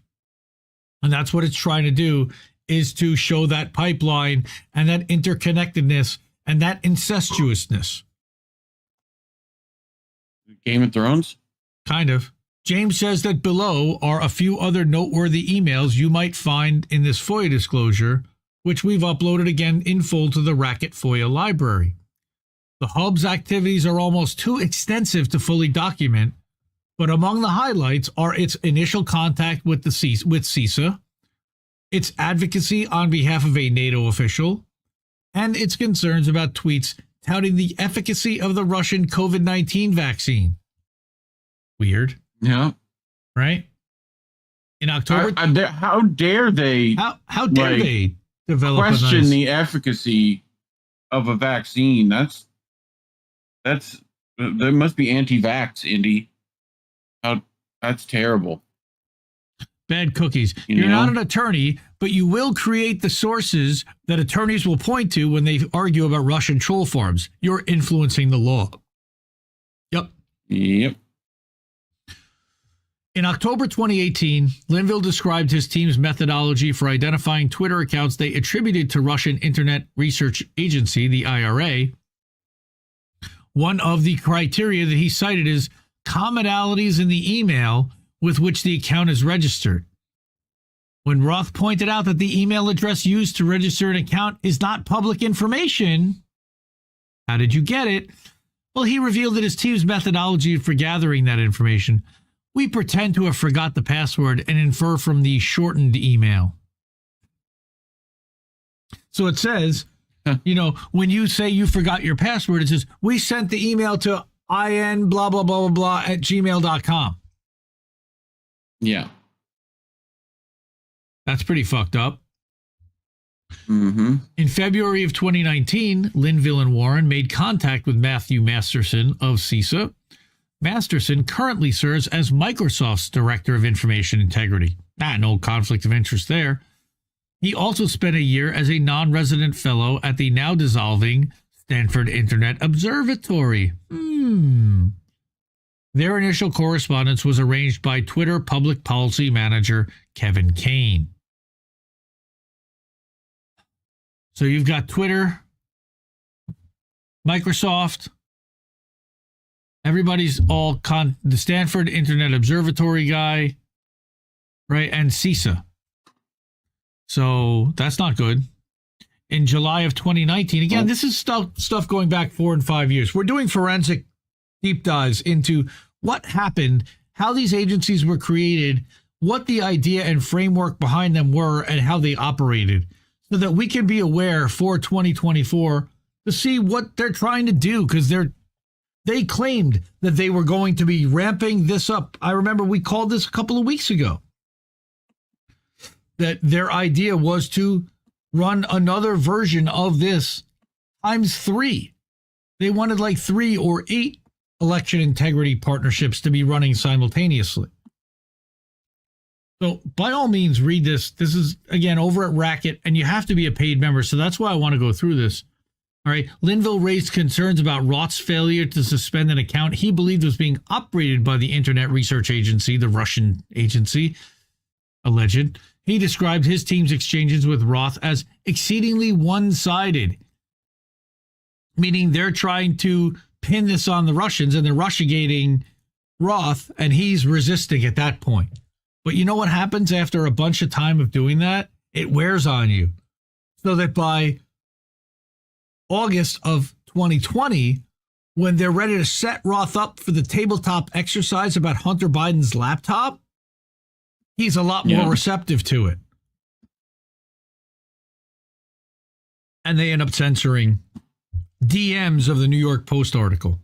And that's what it's trying to do, is to show that pipeline and that interconnectedness and that incestuousness. Game of Thrones? Kind of. James says that below are a few other noteworthy emails you might find in this FOIA disclosure, which we've uploaded again in full to the Racket FOIA library. The hub's activities are almost too extensive to fully document, but among the highlights are its initial contact with CISA, its advocacy on behalf of a NATO official, and its concerns about tweets touting the efficacy of the Russian COVID-19 vaccine. Weird. Yeah. Right? In October... How dare they... How dare they develop question the efficacy of a vaccine? There must be anti-vax, Indy. That's terrible. Bad cookies. You're not an attorney, but you will create the sources that attorneys will point to when they argue about Russian troll farms. You're influencing the law. Yep. In October 2018, Linville described his team's methodology for identifying Twitter accounts they attributed to Russian Internet Research Agency, the IRA. One of the criteria that he cited is commonalities in the email with which the account is registered. When Roth pointed out that the email address used to register an account is not public information, how did you get it? Well, he revealed that his team's methodology for gathering that information. We pretend to have forgot the password and infer from the shortened email. So it says, when you say you forgot your password, it says, we sent the email to in blah, blah, blah, blah, blah at gmail.com. Yeah. That's pretty fucked up. Mm-hmm. In February of 2019, Linville and Warren made contact with Matthew Masterson of CISA. Masterson currently serves as Microsoft's Director of Information Integrity. No conflict of interest there. He also spent a year as a non-resident fellow at the now dissolving Stanford Internet Observatory. Their initial correspondence was arranged by Twitter Public Policy Manager Kevin Kane. So you've got Twitter, Microsoft, everybody's all the Stanford Internet Observatory guy, right? And CISA. So that's not good. In July of 2019, again, this is stuff going back 4 and 5 years. We're doing forensic deep dives into what happened, how these agencies were created, what the idea and framework behind them were, and how they operated, so that we can be aware for 2024 to see what they're trying to do, because they claimed that they were going to be ramping this up. I remember we called this a couple of weeks ago, that their idea was to run another version of this times 3. They wanted like 3 or 8 election integrity partnerships to be running simultaneously. So by all means, read this. This is, again, over at Racket, and you have to be a paid member. So that's why I want to go through this. All right. Linville raised concerns about Roth's failure to suspend an account he believed was being operated by the Internet Research Agency, the Russian agency, alleged. He described his team's exchanges with Roth as exceedingly one-sided, meaning they're trying to pin this on the Russians and they're Russiagating Roth, and he's resisting at that point. But you know what happens after a bunch of time of doing that? It wears on you. So that by August of 2020, when they're ready to set Roth up for the tabletop exercise about Hunter Biden's laptop, he's a lot more receptive to it. And they end up censoring DMs of the New York Post article.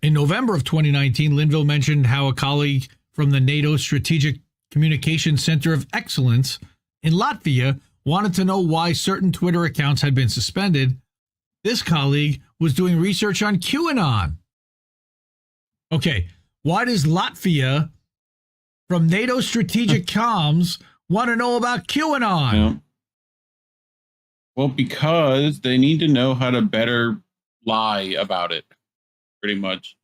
In November of 2019, Linville mentioned how a colleague from the NATO Strategic Communications Center of Excellence in Latvia wanted to know why certain Twitter accounts had been suspended. This colleague was doing research on QAnon. Okay, why does Latvia from NATO Strategic Comms want to know about QAnon? Yeah. Well, because they need to know how to better lie about it, pretty much.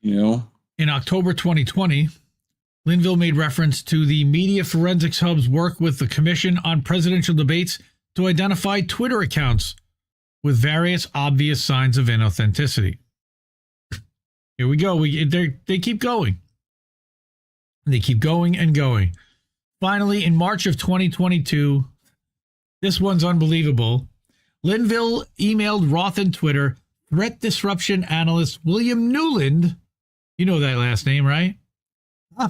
In October 2020, Linville made reference to the Media Forensics Hub's work with the Commission on Presidential Debates to identify Twitter accounts with various obvious signs of inauthenticity. Here we go. They keep going. They keep going and going. Finally, in March of 2022, this one's unbelievable. Linville emailed Roth and Twitter threat disruption analyst William Newland. You know that last name, right?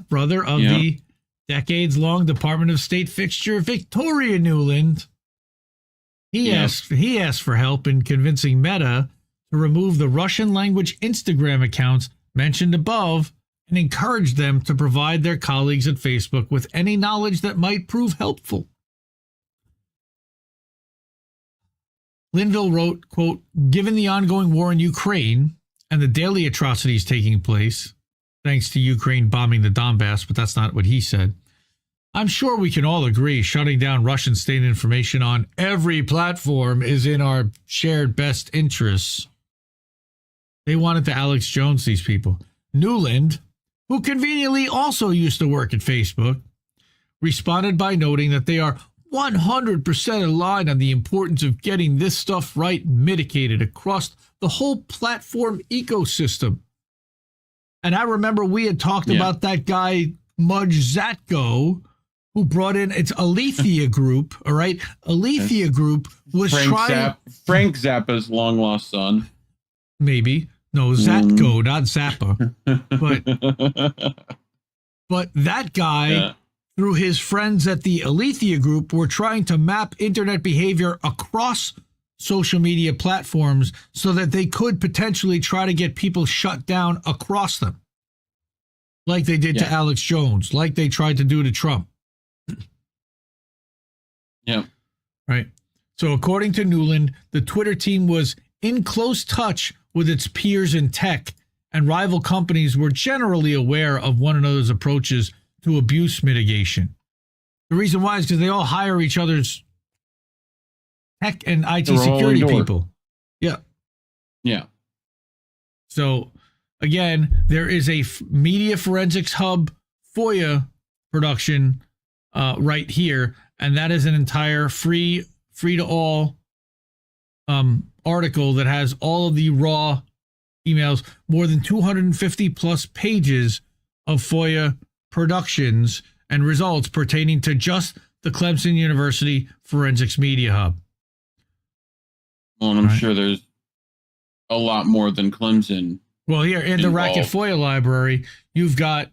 Brother of the decades-long Department of State fixture, Victoria Newland. He asked for help in convincing Meta to remove the Russian-language Instagram accounts mentioned above and encourage them to provide their colleagues at Facebook with any knowledge that might prove helpful. Linville wrote, quote, given the ongoing war in Ukraine and the daily atrocities taking place, thanks to Ukraine bombing the Donbass, but that's not what he said, I'm sure we can all agree shutting down Russian state information on every platform is in our shared best interests. They wanted to Alex Jones, these people. Newland, who conveniently also used to work at Facebook, responded by noting that they are 100% aligned on the importance of getting this stuff right and mitigated across the whole platform ecosystem. And I remember we had talked about that guy, Mudge Zatko, who brought in, it's Alethea Group, all right? Alethea Group was Frank Zappa's long-lost son. Maybe. No, Zatko, not Zappa. But that guy, through his friends at the Alethea Group, were trying to map internet behavior across social media platforms so that they could potentially try to get people shut down across them. Like they did to Alex Jones, like they tried to do to Trump. Yeah. Right. So according to Newland, the Twitter team was in close touch with its peers in tech, and rival companies were generally aware of one another's approaches to abuse mitigation. The reason why is because they all hire each other's tech and IT security people. Yeah. Yeah. So again, there is a Media Forensics Hub FOIA production right here, and that is an entire free to all article that has all of the raw emails, more than 250 plus pages of FOIA productions and results pertaining to just the Clemson University Forensics Media Hub. Well, and I'm sure there's a lot more than Clemson. Well, here in the Racket FOIA library, you've got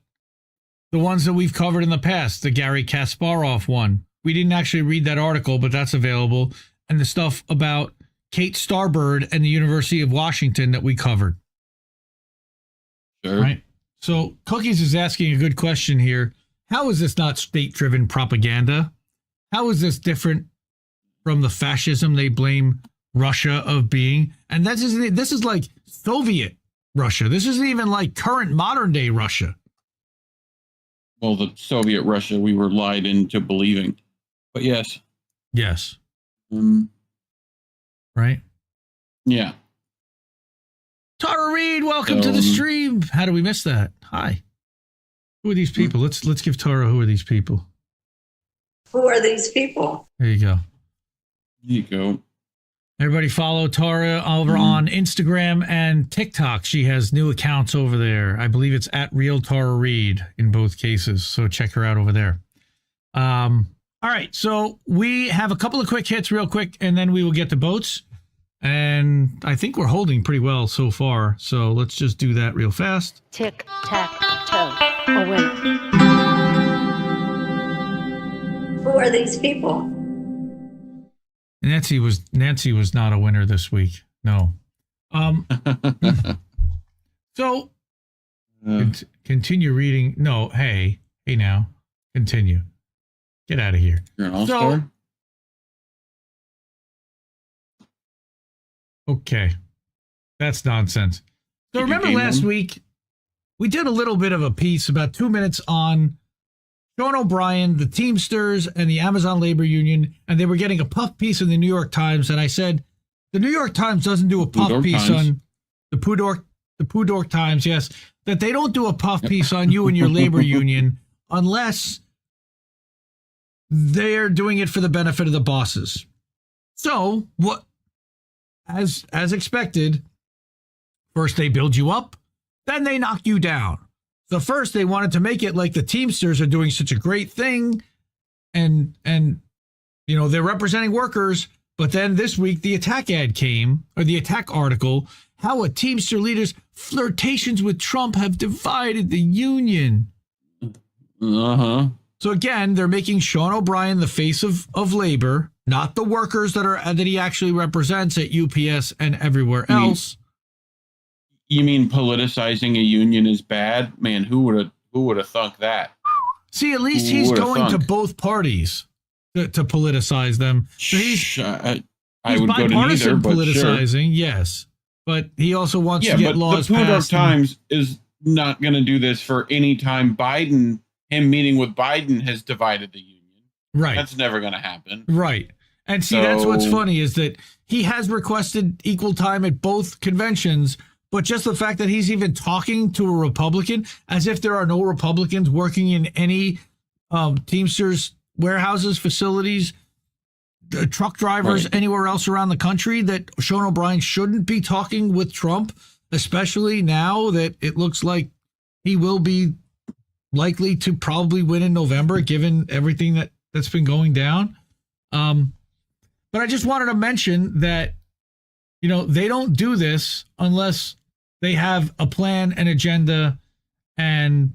the ones that we've covered in the past, the Gary Kasparov one. We didn't actually read that article, but that's available. And the stuff about Kate Starbird and the University of Washington that we covered. Sure. Right. So Cookies is asking a good question here. How is this not state-driven propaganda? How is this different from the fascism they blame Russia of being? And this is like Soviet Russia. This isn't even like current modern-day Russia. Well, the Soviet Russia we were lied into believing. But yes. Yes. Right? Yeah. Tara Reade, welcome to the stream. How do we miss that? Hi. Who are these people? Let's give Tara, who are these people? Who are these people? There you go. There you go. Everybody follow Tara over on Instagram and TikTok. She has new accounts over there. I believe it's at Real Tara Reade in both cases. So check her out over there. All right. So we have a couple of quick hits real quick, and then we will get to boats. And I think we're holding pretty well so far. So let's just do that real fast. Tick, tack, toe. A winner. Who are these people? Nancy was not a winner this week. No. So continue reading. No, hey now. Continue. Get out of here. You're an all-star? Okay. That's nonsense. So remember last week, we did a little bit of a piece, about 2 minutes, on Sean O'Brien, the Teamsters, and the Amazon Labor Union, and they were getting a puff piece in the New York Times, and I said, the New York Times doesn't do a puff piece on the Pudork Times, yes, that they don't do a puff piece on you and your labor union unless they're doing it for the benefit of the bosses. So, what, as expected, first they build you up, then they knock you down. So first they wanted to make it like the Teamsters are doing such a great thing and you know, they're representing workers. But then this week the attack ad came, or the attack article, how a Teamster leader's flirtations with Trump have divided the union. Uh-huh. So again, they're making Sean O'Brien the face of labor, not the workers that he actually represents at UPS and everywhere else. You mean politicizing a union is bad? Man, who would have thunk that? See, at least he's going to both parties to politicize them. So he's I would go to neither, but politicizing, sure. Yes. But he also wants to get laws passed. The New York Times is not going to do this for any time him meeting with Biden has divided the union. Right. That's never going to happen. Right. And see, that's what's funny is that he has requested equal time at both conventions, but just the fact that he's even talking to a Republican, as if there are no Republicans working in any Teamsters warehouses, facilities, truck drivers, anywhere else around the country, that Sean O'Brien shouldn't be talking with Trump, especially now that it looks like he will be likely to probably win in November, given everything that's been going down. But I just wanted to mention that, you know, they don't do this unless they have a plan, an agenda, and,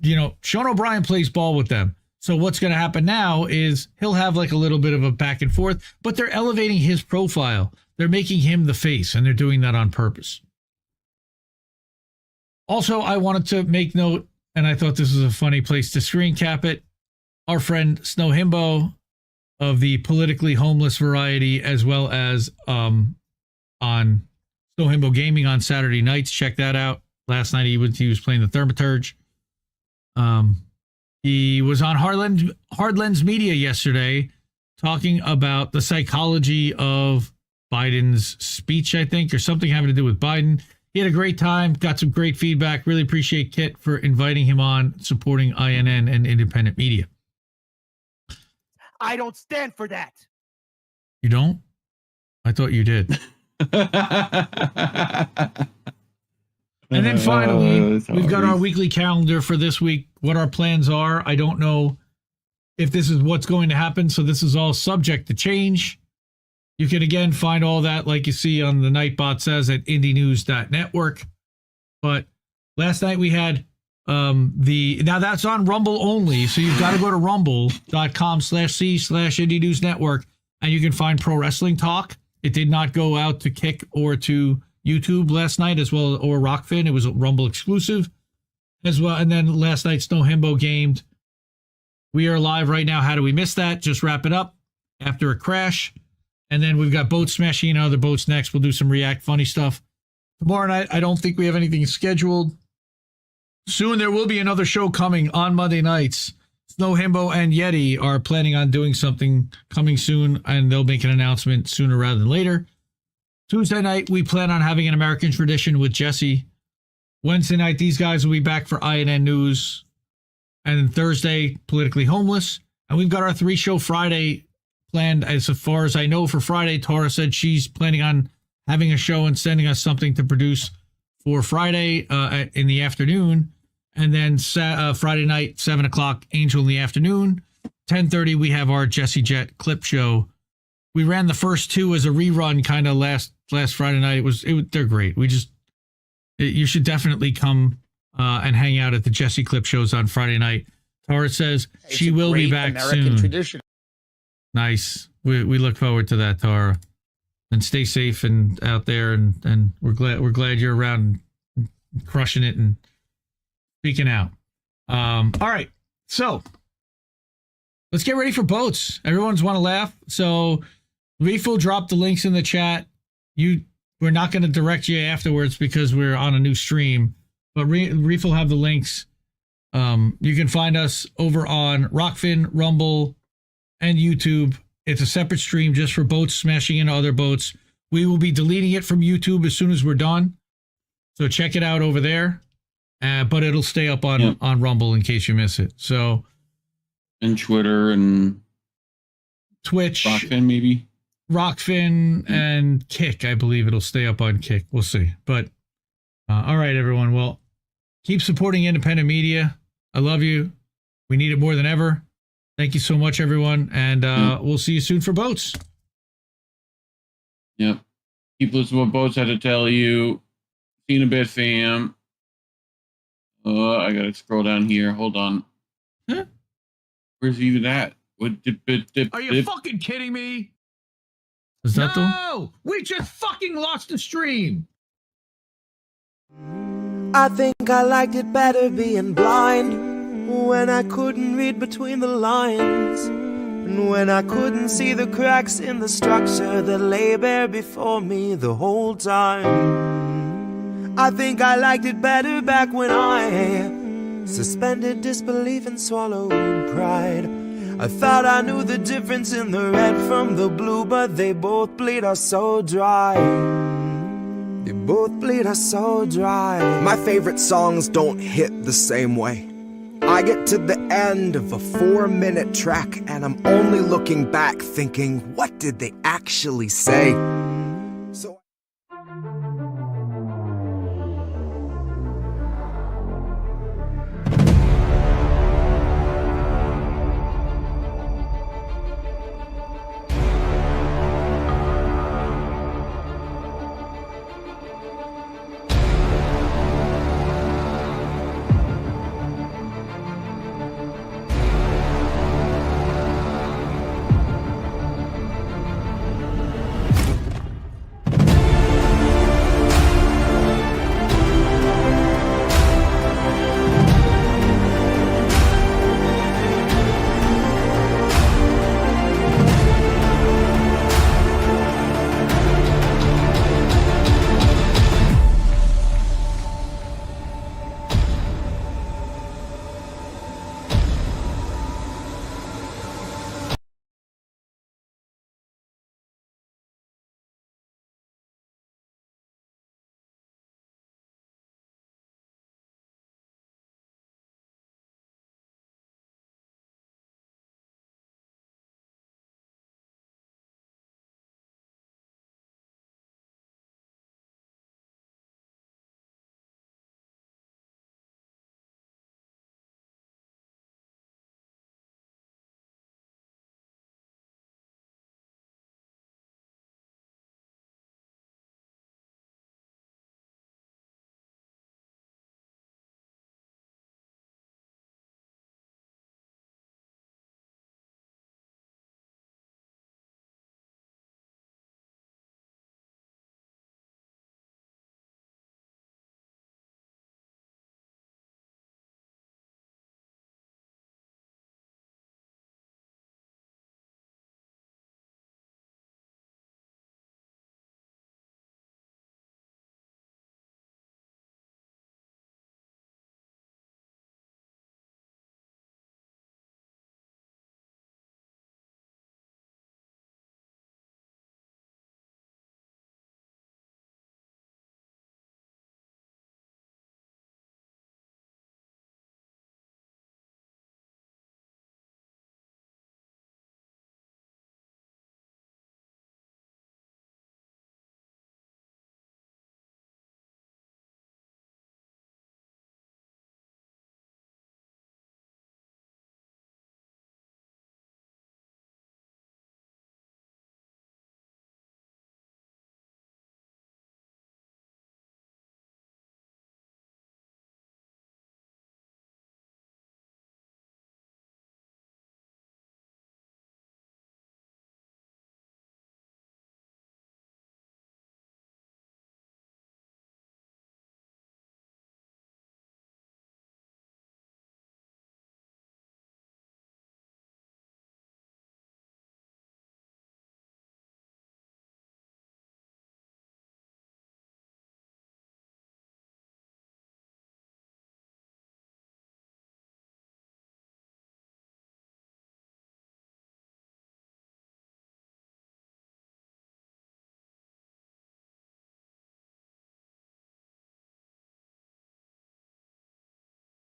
you know, Sean O'Brien plays ball with them. So what's going to happen now is he'll have like a little bit of a back and forth, but they're elevating his profile. They're making him the face, and they're doing that on purpose. Also, I wanted to make note, and I thought this was a funny place to screen cap it. Our friend Snow Himbo of the politically homeless variety, as well as on Snow Himbo Gaming on Saturday nights. Check that out. Last night he was playing the Thaumaturge. He was on Hardlens Media yesterday talking about the psychology of Biden's speech, I think, or something having to do with Biden. He had a great time, got some great feedback. Really appreciate Kit for inviting him on, supporting INN and independent media. I don't stand for that. You don't? I thought you did. And then finally, we've got our weekly calendar for this week, what our plans are. I don't know if this is what's going to happen, so this is all subject to change. You can, again, find all that, like you see on the Nightbot says, at indienews.network. But last night we had now that's on Rumble only, so you've got to go to rumble.com/c/indie-news-network, and you can find Pro Wrestling Talk. It did not go out to Kick or to YouTube last night, as well, or Rockfin. It was a Rumble exclusive as well. And then last night, Snow Himbo gamed. We are live right now. How do we miss that? Just wrap it up after a crash. And then we've got boat smashing and other boats next. We'll do some React funny stuff. Tomorrow night, I don't think we have anything scheduled. Soon there will be another show coming on Monday nights. Snow Himbo and Yeti are planning on doing something coming soon, and they'll make an announcement sooner rather than later. Tuesday night, we plan on having an American Tradition with Jesse. Wednesday night, these guys will be back for INN News. And then Thursday, Politically Homeless. And we've got our 3-show Friday planned. As far as I know, for Friday, Tara said she's planning on having a show and sending us something to produce for Friday in the afternoon. And then Friday night, 7 o'clock, Angel in the afternoon. 10:30, we have our Jesse Jett clip show. We ran the first two as a rerun kind of last Friday night. They're great. You should definitely come and hang out at the Jesse clip shows on Friday night. Tara says she will be back American soon. Tradition. Nice. We look forward to that, Tara. And stay safe and out there, and we're glad you're around and crushing it and speaking out. All right, so let's get ready for boats. Everyone's want to laugh. So Reef will drop the links in the chat. We're not going to direct you afterwards because we're on a new stream, but Reef will have the links. You can find us over on Rockfin, Rumble, and YouTube. It's a separate stream just for boats smashing into other boats. We will be deleting it from YouTube as soon as we're done. So check it out over there. But it'll stay up on Rumble in case you miss it. So, and Twitter and Twitch, Rockfin maybe, Rockfin and Kick. I believe it'll stay up on Kick. We'll see. But All right, everyone. Well, keep supporting independent media. I love you. We need it more than ever. Thank you so much, everyone. And we'll see you soon for Boats. Yep. Keep listening to what Boats had to tell you. See you in a bit, fam. I gotta scroll down here. Hold on. Huh? Where's even that? What? Are you fucking kidding me? Is that no! We just fucking lost the stream. I think I liked it better being blind, when I couldn't read between the lines, and when I couldn't see the cracks in the structure that lay bare before me the whole time. I think I liked it better back when I suspended disbelief and swallowed pride. I thought I knew the difference in the red from the blue, but they both bleed us so dry. They both bleed us so dry. My favorite songs don't hit the same way. I get to the end of a 4-minute track and I'm only looking back thinking, what did they actually say?